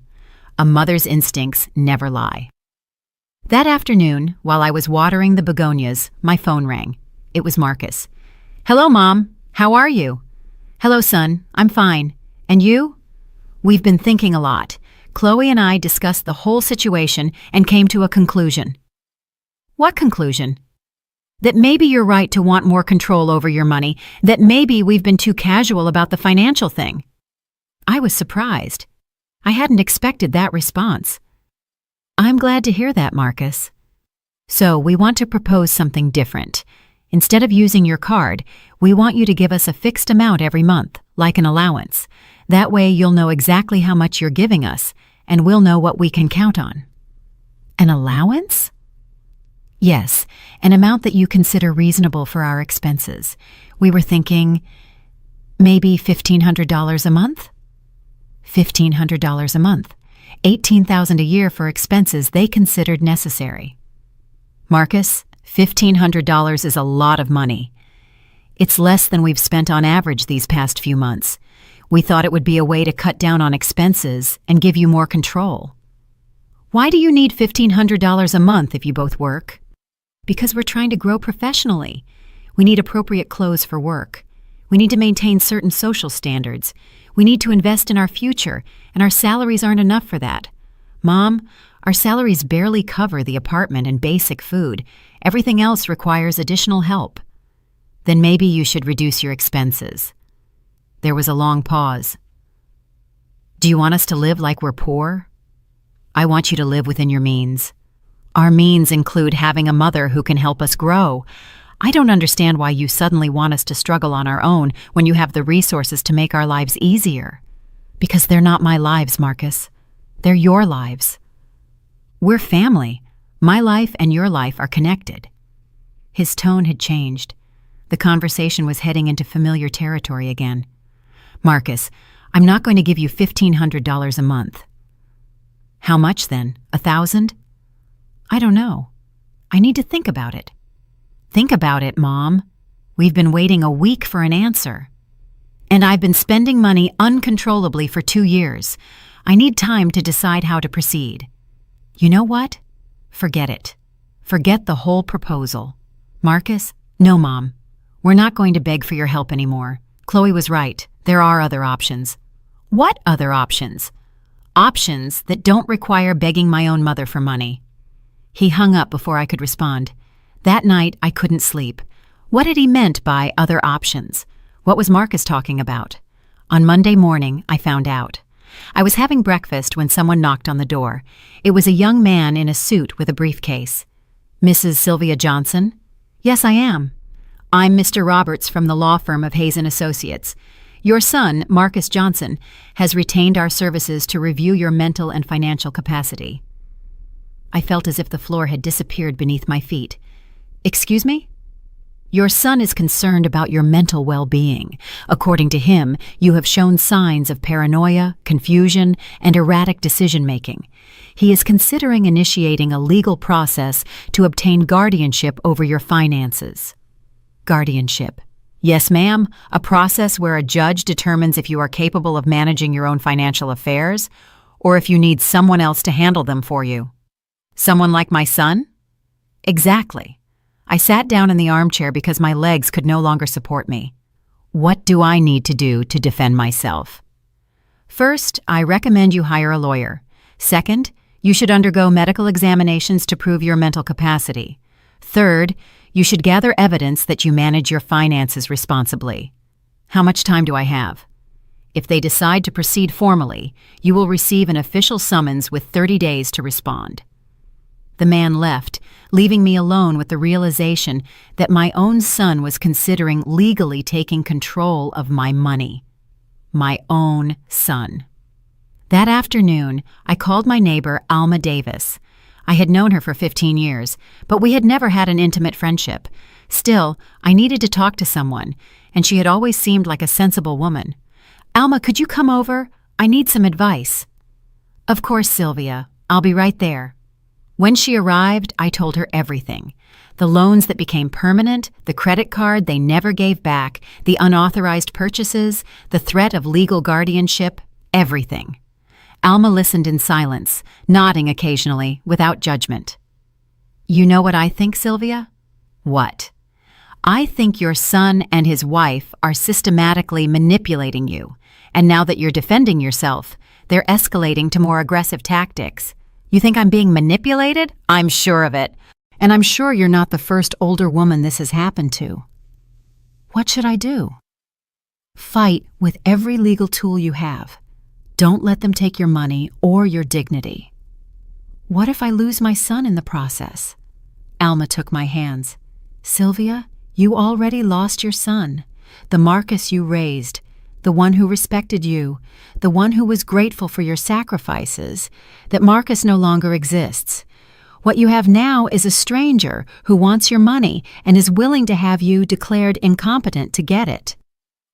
A mother's instincts never lie. That afternoon, while I was watering the begonias, my phone rang. It was Marcus. "Hello, Mom. How are you?" "Hello, son. I'm fine. And you?" "We've been thinking a lot. Chloe and I discussed the whole situation and came to a conclusion." "What conclusion?" "That maybe you're right to want more control over your money, that maybe we've been too casual about the financial thing." I was surprised. I hadn't expected that response. "I'm glad to hear that, Marcus. So we want to propose something different. Instead of using your card, we want you to give us a fixed amount every month, like an allowance. That way you'll know exactly how much you're giving us, and we'll know what we can count on." "An allowance?" "Yes, an amount that you consider reasonable for our expenses. We were thinking maybe $1,500 a month?" $1,500 a month. $18,000 a year for expenses they considered necessary. "Marcus, $1,500 is a lot of money. It's less than we've spent on average these past few months. We thought it would be a way to cut down on expenses and give you more control." "Why do you need $1,500 a month if you both work?" "Because we're trying to grow professionally. We need appropriate clothes for work. We need to maintain certain social standards. We need to invest in our future, and our salaries aren't enough for that. Mom, our salaries barely cover the apartment and basic food. Everything else requires additional help." "Then maybe you should reduce your expenses." There was a long pause. "Do you want us to live like we're poor?" "I want you to live within your means. Our means include having a mother who can help us grow. I don't understand why you suddenly want us to struggle on our own when you have the resources to make our lives easier." "Because they're not my lives, Marcus. They're your lives. We're family. My life and your life are connected." His tone had changed. The conversation was heading into familiar territory again. "Marcus, I'm not going to give you $1,500 a month." "How much then? 1,000? "I don't know. I need to think about it." "Think about it, Mom. We've been waiting a week for an answer. And I've been spending money uncontrollably for 2 years. I need time to decide how to proceed." "You know what? Forget it. Forget the whole proposal." "Marcus?" "No, Mom. We're not going to beg for your help anymore. Chloe was right. There are other options." "What other options?" "Options that don't require begging my own mother for money." He hung up before I could respond. That night, I couldn't sleep. What had he meant by other options? What was Marcus talking about? On Monday morning, I found out. I was having breakfast when someone knocked on the door. It was a young man in a suit with a briefcase. "Mrs. Sylvia Johnson?" "Yes, I am." "I'm Mr. Roberts from the law firm of Hayes & Associates. Your son, Marcus Johnson, has retained our services to review your mental and financial capacity." I felt as if the floor had disappeared beneath my feet. "Excuse me?" "Your son is concerned about your mental well-being. According to him, you have shown signs of paranoia, confusion, and erratic decision-making. He is considering initiating a legal process to obtain guardianship over your finances." "Guardianship?" "Yes, ma'am. A process where a judge determines if you are capable of managing your own financial affairs, or if you need someone else to handle them for you." "Someone like my son?" "Exactly." I sat down in the armchair because my legs could no longer support me. "What do I need to do to defend myself?" "First, I recommend you hire a lawyer. Second, you should undergo medical examinations to prove your mental capacity. Third, you should gather evidence that you manage your finances responsibly. How much time do I have?" "If they decide to proceed formally, you will receive an official summons with 30 days to respond." The man left, leaving me alone with the realization that my own son was considering legally taking control of my money. My own son. That afternoon, I called my neighbor, Alma Davis. I had known her for 15 years, but we had never had an intimate friendship. Still, I needed to talk to someone, and she had always seemed like a sensible woman. "Alma, could you come over? I need some advice." "Of course, Sylvia. I'll be right there." When she arrived, I told her everything. The loans that became permanent, the credit card they never gave back, the unauthorized purchases, the threat of legal guardianship, everything. Alma listened in silence, nodding occasionally, without judgment. "You know what I think, Sylvia?" "What?" "I think your son and his wife are systematically manipulating you, and now that you're defending yourself, they're escalating to more aggressive tactics. You think I'm being manipulated? I'm sure of it. And I'm sure you're not the first older woman this has happened to." "What should I do?" "Fight with every legal tool you have. Don't let them take your money or your dignity." "What if I lose my son in the process?" Alma took my hands. "Sylvia, you already lost your son, the Marcus you raised, the one who respected you, the one who was grateful for your sacrifices. That Marcus no longer exists. What you have now is a stranger who wants your money and is willing to have you declared incompetent to get it."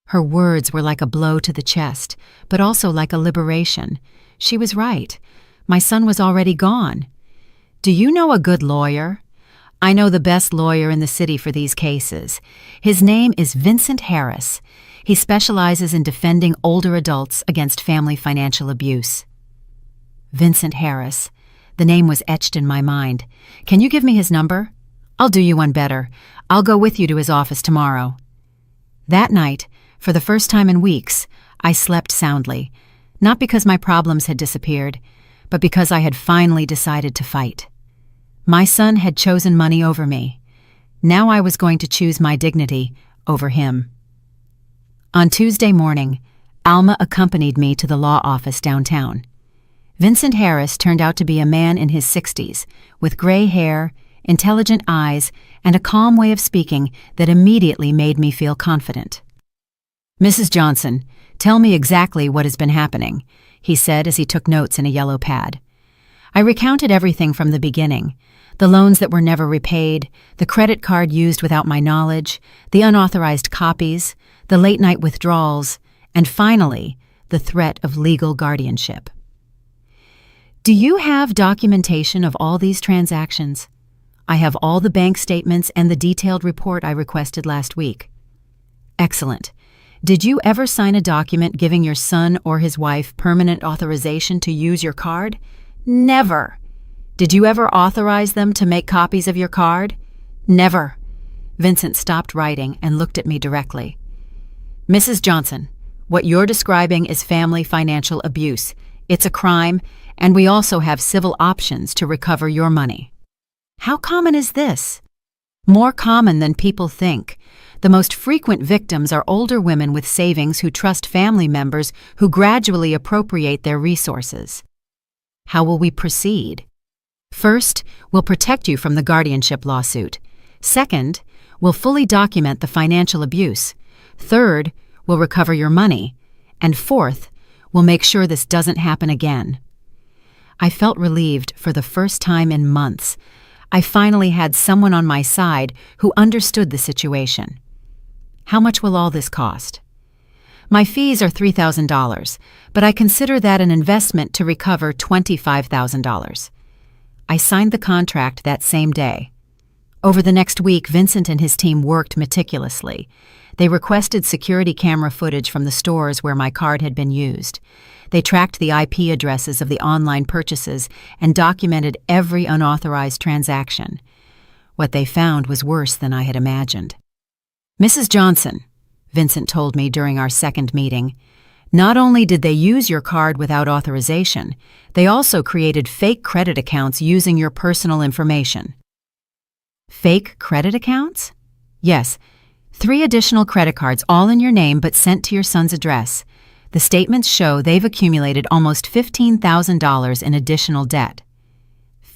Her words were like a blow to the chest, but also like a liberation. She was right. My son was already gone. "Do you know a good lawyer?" "I know the best lawyer in the city for these cases. His name is Vincent Harris. He specializes in defending older adults against family financial abuse." Vincent Harris. The name was etched in my mind. "Can you give me his number?" "I'll do you one better. I'll go with you to his office tomorrow." That night, for the first time in weeks, I slept soundly, not because my problems had disappeared, but because I had finally decided to fight. My son had chosen money over me. Now I was going to choose my dignity over him. On Tuesday morning, Alma accompanied me to the law office downtown. Vincent Harris turned out to be a man in his 60s, with gray hair, intelligent eyes, and a calm way of speaking that immediately made me feel confident. "Mrs. Johnson, tell me exactly what has been happening," he said as he took notes in a yellow pad. I recounted everything from the beginning: the loans that were never repaid, the credit card used without my knowledge, the unauthorized copies, the late-night withdrawals, and finally, the threat of legal guardianship. "Do you have documentation of all these transactions?" "I have all the bank statements and the detailed report I requested last week." "Excellent. Did you ever sign a document giving your son or his wife permanent authorization to use your card?" "Never." "Did you ever authorize them to make copies of your card?" "Never." Vincent stopped writing and looked at me directly. "Mrs. Johnson, what you're describing is family financial abuse. It's a crime, and we also have civil options to recover your money." "How common is this?" "More common than people think. The most frequent victims are older women with savings who trust family members who gradually appropriate their resources." "How will we proceed?" "First, we'll protect you from the guardianship lawsuit. Second, we'll fully document the financial abuse. Third, we'll recover your money. And fourth, we'll make sure this doesn't happen again." I felt relieved for the first time in months. I finally had someone on my side who understood the situation. "How much will all this cost?" "My fees are $3,000, but I consider that an investment to recover $25,000. I signed the contract that same day. Over the next week, Vincent and his team worked meticulously. They requested security camera footage from the stores where my card had been used. They tracked the IP addresses of the online purchases and documented every unauthorized transaction. What they found was worse than I had imagined. "Mrs. Johnson," Vincent told me during our second meeting, "not only did they use your card without authorization, they also created fake credit accounts using your personal information." "Fake credit accounts?" "Yes. 3 additional credit cards, all in your name but sent to your son's address. The statements show they've accumulated almost $15,000 in additional debt."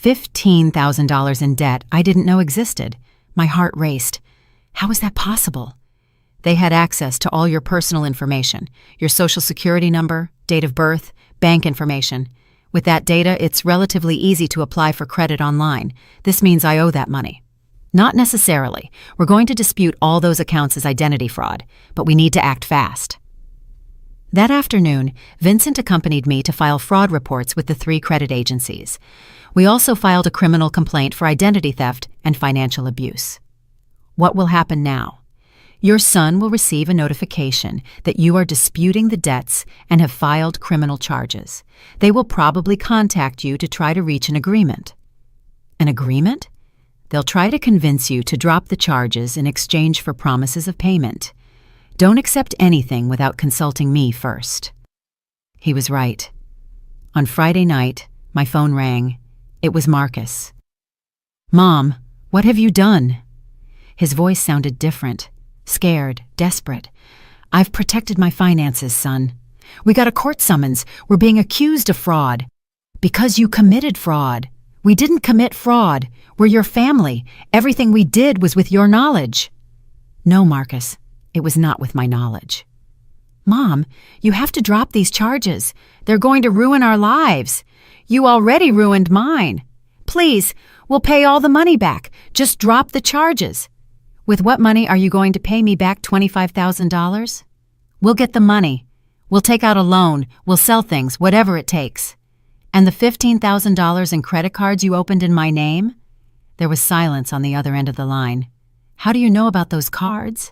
$15,000 in debt I didn't know existed. My heart raced. How was that possible? They had access to all your personal information, your social security number, date of birth, bank information. With that data, it's relatively easy to apply for credit online. This means I owe that money. Not necessarily. We're going to dispute all those accounts as identity fraud, but we need to act fast. That afternoon, Vincent accompanied me to file fraud reports with the 3 credit agencies. We also filed a criminal complaint for identity theft and financial abuse. What will happen now? Your son will receive a notification that you are disputing the debts and have filed criminal charges. They will probably contact you to try to reach an agreement. An agreement? They'll try to convince you to drop the charges in exchange for promises of payment. Don't accept anything without consulting me first. He was right. On Friday night, my phone rang. It was Marcus. "Mom, what have you done?" His voice sounded different, scared, desperate. "I've protected my finances, son. We got a court summons. We're being accused of fraud." "Because you committed fraud." "We didn't commit fraud. We're your family. Everything we did was with your knowledge." "No, Marcus, it was not with my knowledge." "Mom, you have to drop these charges. They're going to ruin our lives. You already ruined mine. Please, we'll pay all the money back. Just drop the charges." "With what money are you going to pay me back $25,000? "We'll get the money. We'll take out a loan. We'll sell things, whatever it takes." "And the $15,000 in credit cards you opened in my name?" There was silence on the other end of the line. "How do you know about those cards?"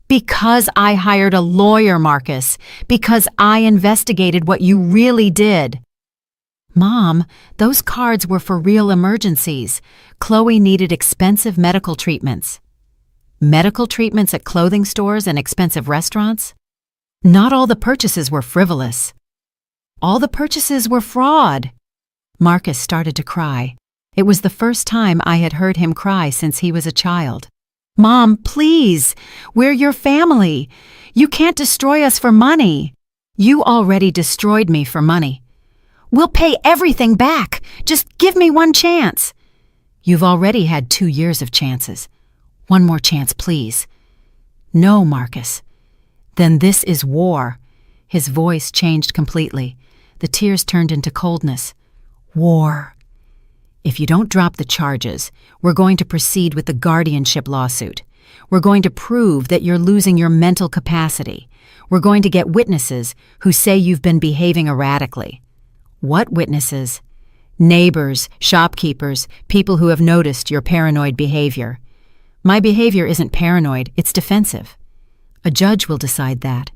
"Because I hired a lawyer, Marcus. Because I investigated what you really did." "Mom, those cards were for real emergencies. Chloe needed expensive medical treatments." "Medical treatments at clothing stores and expensive restaurants?" "Not all the purchases were frivolous. All the purchases were fraud." Marcus started to cry. It was the first time I had heard him cry since he was a child. "Mom, please, we're your family. You can't destroy us for money." "You already destroyed me for money." "We'll pay everything back. Just give me one chance." "You've already had 2 years of chances. One more chance, please." "No, Marcus." "Then this is war." His voice changed completely. The tears turned into coldness. "War. If you don't drop the charges, we're going to proceed with the guardianship lawsuit. We're going to prove that you're losing your mental capacity. We're going to get witnesses who say you've been behaving erratically." "What witnesses?" "Neighbors, shopkeepers, people who have noticed your paranoid behavior." "My behavior isn't paranoid, it's defensive." "A judge will decide that."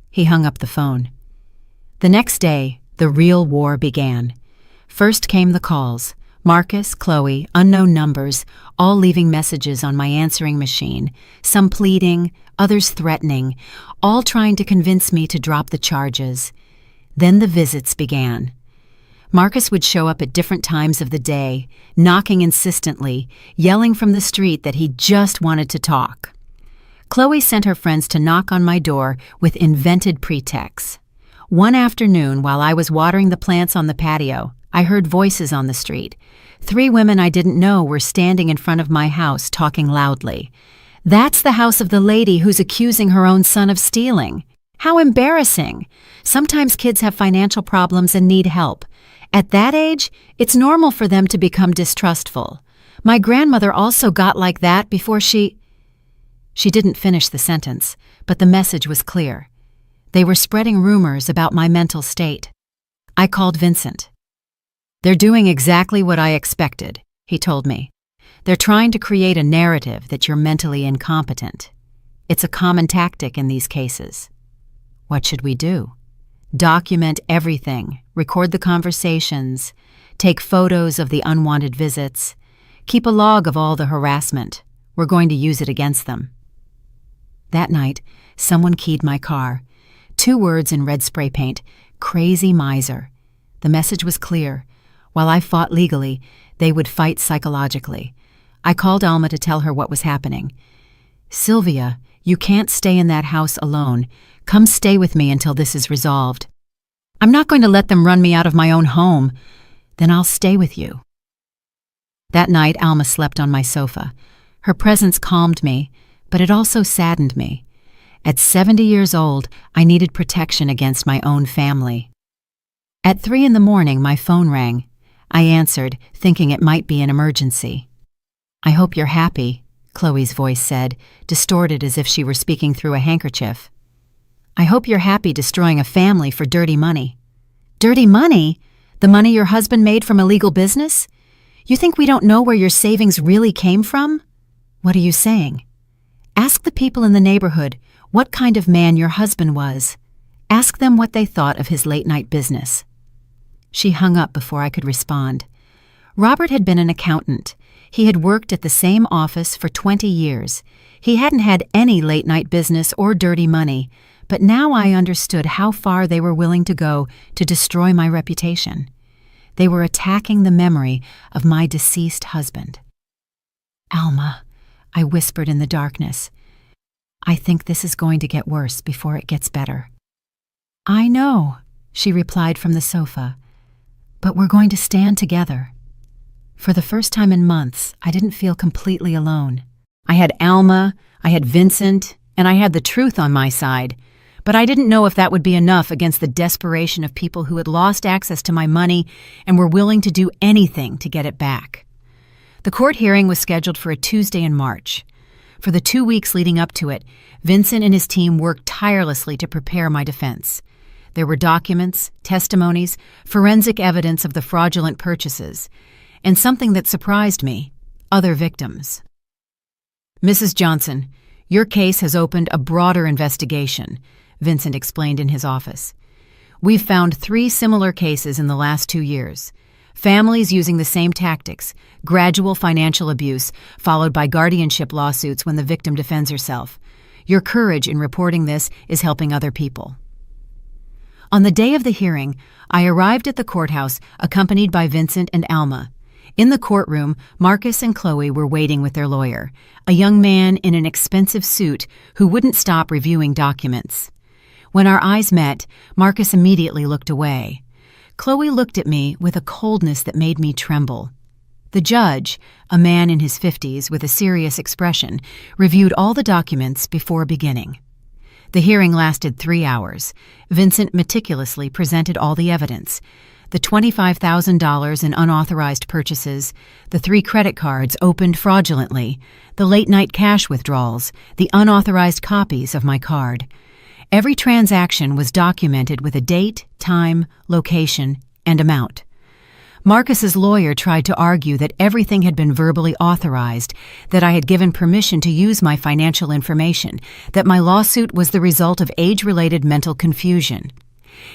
He hung up the phone. The next day, the real war began. First came the calls. Marcus, Chloe, unknown numbers, all leaving messages on my answering machine, some pleading, others threatening, all trying to convince me to drop the charges. Then the visits began. Marcus would show up at different times of the day, knocking insistently, yelling from the street that he just wanted to talk. Chloe sent her friends to knock on my door with invented pretexts. One afternoon, while I was watering the plants on the patio, I heard voices on the street. 3 women I didn't know were standing in front of my house talking loudly. "That's the house of the lady who's accusing her own son of stealing. How embarrassing. Sometimes kids have financial problems and need help. At that age, it's normal for them to become distrustful. My grandmother also got like that before she..." She didn't finish the sentence, but the message was clear. They were spreading rumors about my mental state. I called Vincent. "They're doing exactly what I expected," he told me. "They're trying to create a narrative that you're mentally incompetent. It's a common tactic in these cases." "What should we do?" "Document everything, record the conversations, take photos of the unwanted visits, keep a log of all the harassment. We're going to use it against them." That night, someone keyed my car. 2 words in red spray paint, "Crazy miser." The message was clear. While I fought legally, they would fight psychologically. I called Alma to tell her what was happening. "Sylvia, you can't stay in that house alone. Come stay with me until this is resolved." "I'm not going to let them run me out of my own home." "Then I'll stay with you. That night, Alma slept on my sofa. Her presence calmed me, but it also saddened me. At 70 years old, I needed protection against my own family. At 3 a.m, my phone rang. I answered, thinking it might be an emergency. "I hope you're happy," Chloe's voice said, distorted as if she were speaking through a handkerchief. "I hope you're happy destroying a family for dirty money." "Dirty money? The money your husband made from illegal business? You think we don't know where your savings really came from?" "What are you saying?" "Ask the people in the neighborhood what kind of man your husband was. Ask them what they thought of his late-night business." She hung up before I could respond. Robert had been an accountant. He had worked at the same office for 20 years. He hadn't had any late-night business or dirty money, but now I understood how far they were willing to go to destroy my reputation. They were attacking the memory of my deceased husband. "Alma," I whispered in the darkness, "I think this is going to get worse before it gets better." "I know," she replied from the sofa, "but we're going to stand together." For the first time in months, I didn't feel completely alone. I had Alma, I had Vincent, and I had the truth on my side, but I didn't know if that would be enough against the desperation of people who had lost access to my money and were willing to do anything to get it back. The court hearing was scheduled for a Tuesday in March. For the 2 weeks leading up to it, Vincent and his team worked tirelessly to prepare my defense. There were documents, testimonies, forensic evidence of the fraudulent purchases, and something that surprised me, other victims. "Mrs. Johnson, your case has opened a broader investigation," Vincent explained in his office. "We've found 3 similar cases in the last 2 years. Families using the same tactics, gradual financial abuse, followed by guardianship lawsuits when the victim defends herself. Your courage in reporting this is helping other people." On the day of the hearing, I arrived at the courthouse accompanied by Vincent and Alma. In the courtroom, Marcus and Chloe were waiting with their lawyer, a young man in an expensive suit who wouldn't stop reviewing documents. When our eyes met, Marcus immediately looked away. Chloe looked at me with a coldness that made me tremble. The judge, a man in his 50s with a serious expression, reviewed all the documents before beginning. The hearing lasted 3 hours. Vincent meticulously presented all the evidence: the $25,000 in unauthorized purchases, the 3 credit cards opened fraudulently, the late-night cash withdrawals, the unauthorized copies of my card. Every transaction was documented with a date, time, location, and amount. Marcus's lawyer tried to argue that everything had been verbally authorized, that I had given permission to use my financial information, that my lawsuit was the result of age-related mental confusion.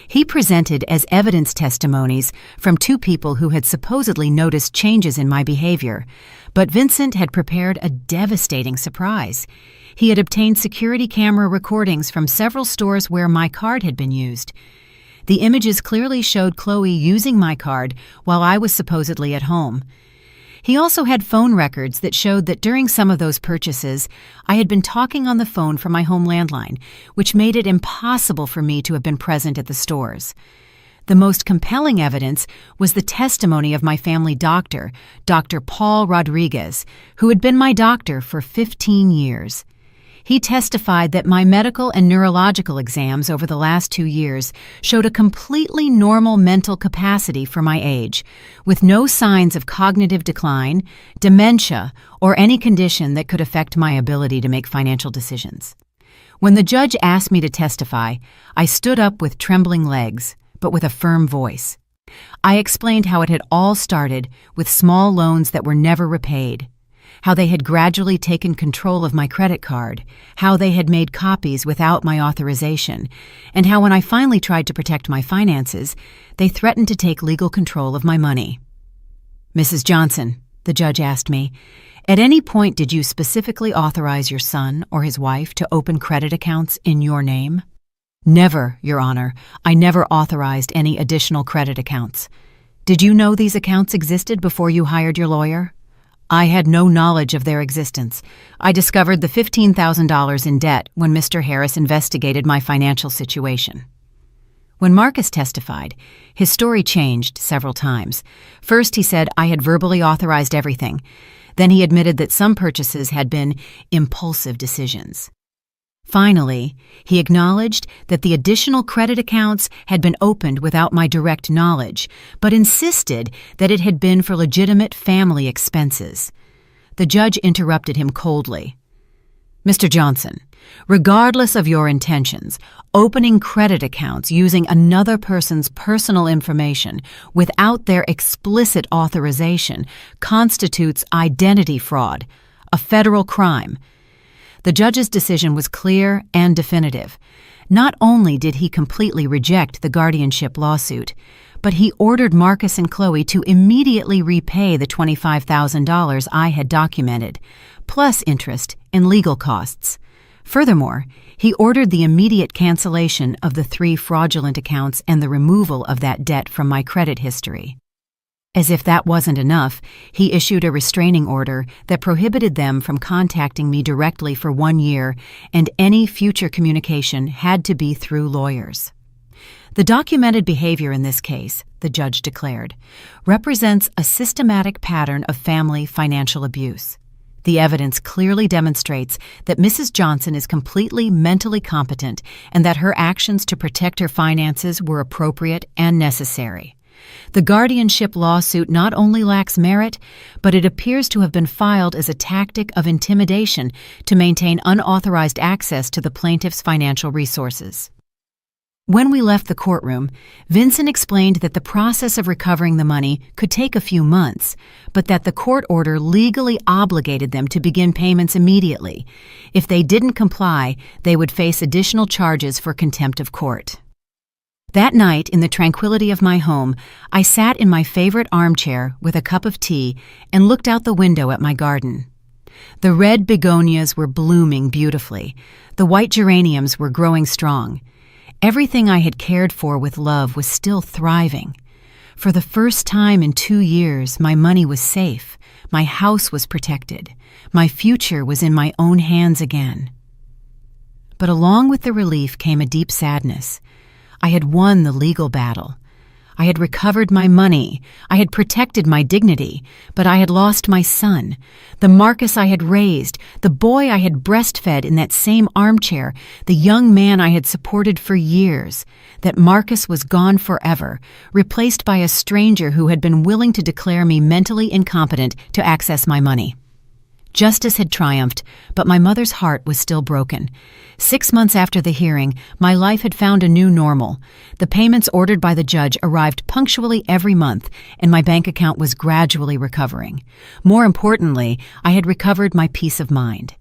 He presented as evidence testimonies from 2 people who had supposedly noticed changes in my behavior, but Vincent had prepared a devastating surprise. He had obtained security camera recordings from several stores where my card had been used. The images clearly showed Chloe using my card while I was supposedly at home. He also had phone records that showed that during some of those purchases, I had been talking on the phone from my home landline, which made it impossible for me to have been present at the stores. The most compelling evidence was the testimony of my family doctor, Dr. Paul Rodriguez, who had been my doctor for 15 years. He testified that my medical and neurological exams over the last 2 years showed a completely normal mental capacity for my age, with no signs of cognitive decline, dementia, or any condition that could affect my ability to make financial decisions. When the judge asked me to testify, I stood up with trembling legs, but with a firm voice. I explained how it had all started with small loans that were never repaid, how they had gradually taken control of my credit card, how they had made copies without my authorization, and how when I finally tried to protect my finances, they threatened to take legal control of my money. "Mrs. Johnson," the judge asked me, "at any point did you specifically authorize your son or his wife to open credit accounts in your name?" "Never, Your Honor. I never authorized any additional credit accounts." "Did you know these accounts existed before you hired your lawyer?" "I had no knowledge of their existence. I discovered the $15,000 in debt when Mr. Harris investigated my financial situation." When Marcus testified, his story changed several times. First, he said I had verbally authorized everything. Then he admitted that some purchases had been impulsive decisions. Finally, he acknowledged that the additional credit accounts had been opened without my direct knowledge, but insisted that it had been for legitimate family expenses. The judge interrupted him coldly. Mr. Johnson, regardless of your intentions, opening credit accounts using another person's personal information without their explicit authorization constitutes identity fraud, a federal crime. The judge's decision was clear and definitive. Not only did he completely reject the guardianship lawsuit, but he ordered Marcus and Chloe to immediately repay the $25,000 I had documented, plus interest and legal costs. Furthermore, he ordered the immediate cancellation of the 3 fraudulent accounts and the removal of that debt from my credit history. As if that wasn't enough, he issued a restraining order that prohibited them from contacting me directly for 1 year, and any future communication had to be through lawyers. The documented behavior in this case, the judge declared, represents a systematic pattern of family financial abuse. The evidence clearly demonstrates that Mrs. Johnson is completely mentally competent and that her actions to protect her finances were appropriate and necessary. The guardianship lawsuit not only lacks merit, but it appears to have been filed as a tactic of intimidation to maintain unauthorized access to the plaintiff's financial resources. When we left the courtroom, Vincent explained that the process of recovering the money could take a few months, but that the court order legally obligated them to begin payments immediately. If they didn't comply, they would face additional charges for contempt of court. That night, in the tranquility of my home, I sat in my favorite armchair with a cup of tea and looked out the window at my garden. The red begonias were blooming beautifully. The white geraniums were growing strong. Everything I had cared for with love was still thriving. For the first time in 2 years, my money was safe, my house was protected, my future was in my own hands again. But along with the relief came a deep sadness. I had won the legal battle. I had recovered my money. I had protected my dignity, but I had lost my son, the Marcus I had raised, the boy I had breastfed in that same armchair, the young man I had supported for years. That Marcus was gone forever, replaced by a stranger who had been willing to declare me mentally incompetent to access my money. Justice had triumphed, but my mother's heart was still broken. 6 months after the hearing, my life had found a new normal. The payments ordered by the judge arrived punctually every month, and my bank account was gradually recovering. More importantly, I had recovered my peace of mind.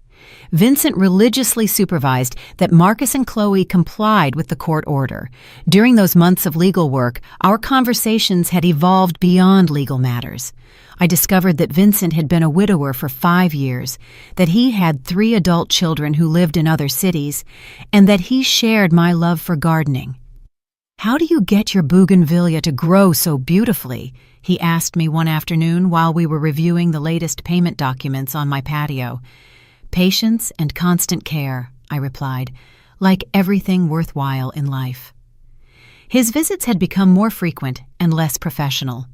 Vincent religiously supervised that Marcus and Chloe complied with the court order. During those months of legal work, our conversations had evolved beyond legal matters. I discovered that Vincent had been a widower for 5 years, that he had 3 adult children who lived in other cities, and that he shared my love for gardening. "How do you get your bougainvillea to grow so beautifully?" he asked me one afternoon while we were reviewing the latest payment documents on my patio. "Patience and constant care," I replied, "like everything worthwhile in life." His visits had become more frequent and less professional.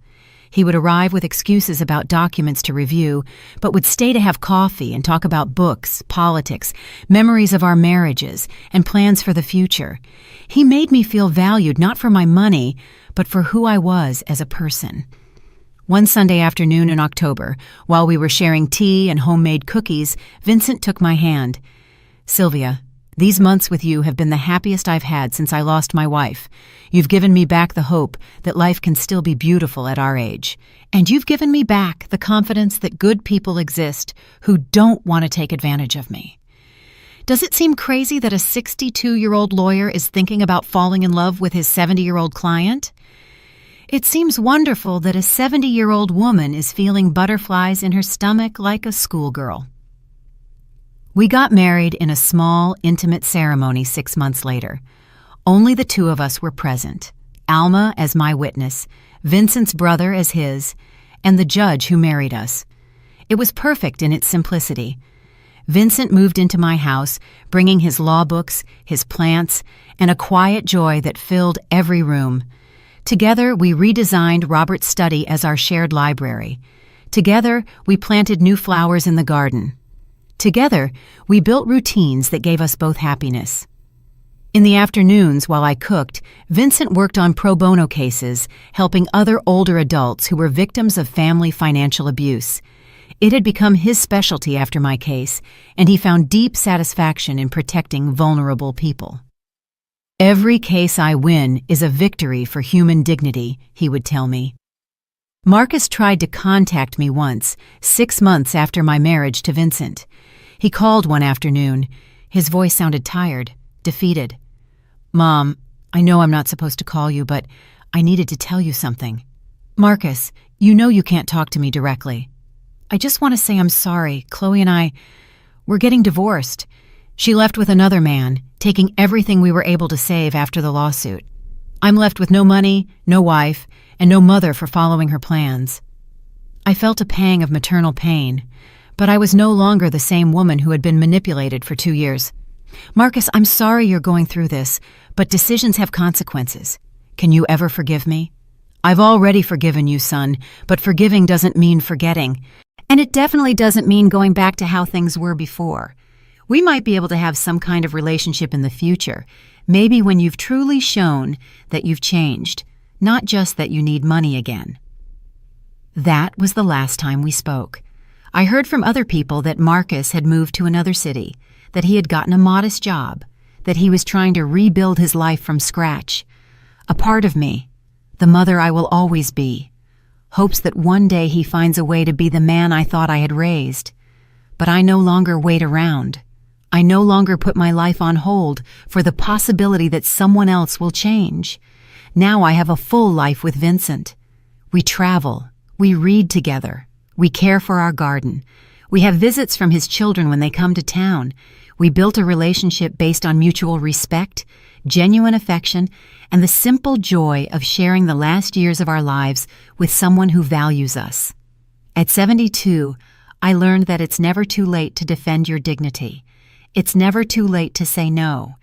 He would arrive with excuses about documents to review, but would stay to have coffee and talk about books, politics, memories of our marriages, and plans for the future. He made me feel valued not for my money, but for who I was as a person. One Sunday afternoon in October, while we were sharing tea and homemade cookies, Vincent took my hand. "Sylvia, these months with you have been the happiest I've had since I lost my wife. You've given me back the hope that life can still be beautiful at our age. And you've given me back the confidence that good people exist who don't want to take advantage of me. Does it seem crazy that a 62-year-old lawyer is thinking about falling in love with his 70-year-old client? It seems wonderful that a 70-year-old woman is feeling butterflies in her stomach like a schoolgirl." We got married in a small, intimate ceremony 6 months later. Only the 2 of us were present, Alma as my witness, Vincent's brother as his, and the judge who married us. It was perfect in its simplicity. Vincent moved into my house, bringing his law books, his plants, and a quiet joy that filled every room. Together, we redesigned Robert's study as our shared library. Together, we planted new flowers in the garden. Together, we built routines that gave us both happiness. In the afternoons, while I cooked, Vincent worked on pro bono cases, helping other older adults who were victims of family financial abuse. It had become his specialty after my case, and he found deep satisfaction in protecting vulnerable people. "Every case I win is a victory for human dignity," he would tell me. Marcus tried to contact me once, 6 months after my marriage to Vincent. He called one afternoon. His voice sounded tired, defeated. "Mom, I know I'm not supposed to call you, but I needed to tell you something. Marcus, you know you can't talk to me directly. I just want to say I'm sorry. Chloe and we're getting divorced. She left with another man, taking everything we were able to save after the lawsuit. I'm left with no money, no wife, and no mother for following her plans." I felt a pang of maternal pain, but I was no longer the same woman who had been manipulated for 2 years. "Marcus, I'm sorry you're going through this, but decisions have consequences. Can you ever forgive me?" "I've already forgiven you, son, but forgiving doesn't mean forgetting. And it definitely doesn't mean going back to how things were before. We might be able to have some kind of relationship in the future, maybe when you've truly shown that you've changed, not just that you need money again." That was the last time we spoke. I heard from other people that Marcus had moved to another city, that he had gotten a modest job, that he was trying to rebuild his life from scratch. A part of me, the mother I will always be, hopes that one day he finds a way to be the man I thought I had raised. But I no longer wait around. I no longer put my life on hold for the possibility that someone else will change. Now I have a full life with Vincent. We travel. We read together. We care for our garden. We have visits from his children when they come to town. We built a relationship based on mutual respect, genuine affection, and the simple joy of sharing the last years of our lives with someone who values us. At 72, I learned that it's never too late to defend your dignity. It's never too late to say no.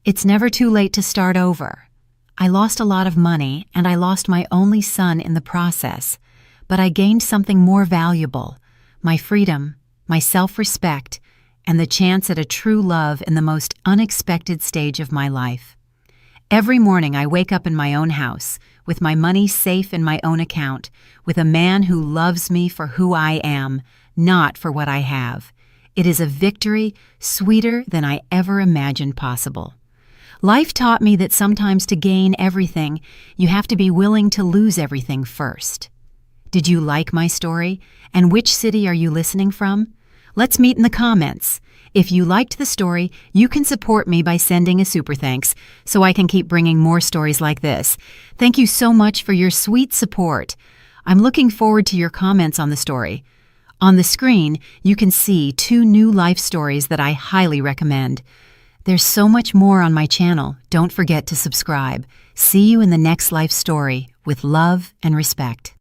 It's never too late to start over. I lost a lot of money, and I lost my only son in the process, but I gained something more valuable: my freedom, my self-respect, and the chance at a true love in the most unexpected stage of my life. Every morning I wake up in my own house, with my money safe in my own account, with a man who loves me for who I am, not for what I have. It is a victory sweeter than I ever imagined possible. Life taught me that sometimes to gain everything, you have to be willing to lose everything first. Did you like my story? And which city are you listening from? Let's meet in the comments. If you liked the story, you can support me by sending a super thanks so I can keep bringing more stories like this. Thank you so much for your sweet support. I'm looking forward to your comments on the story. On the screen, you can see 2 new life stories that I highly recommend. There's so much more on my channel. Don't forget to subscribe. See you in the next life story with love and respect.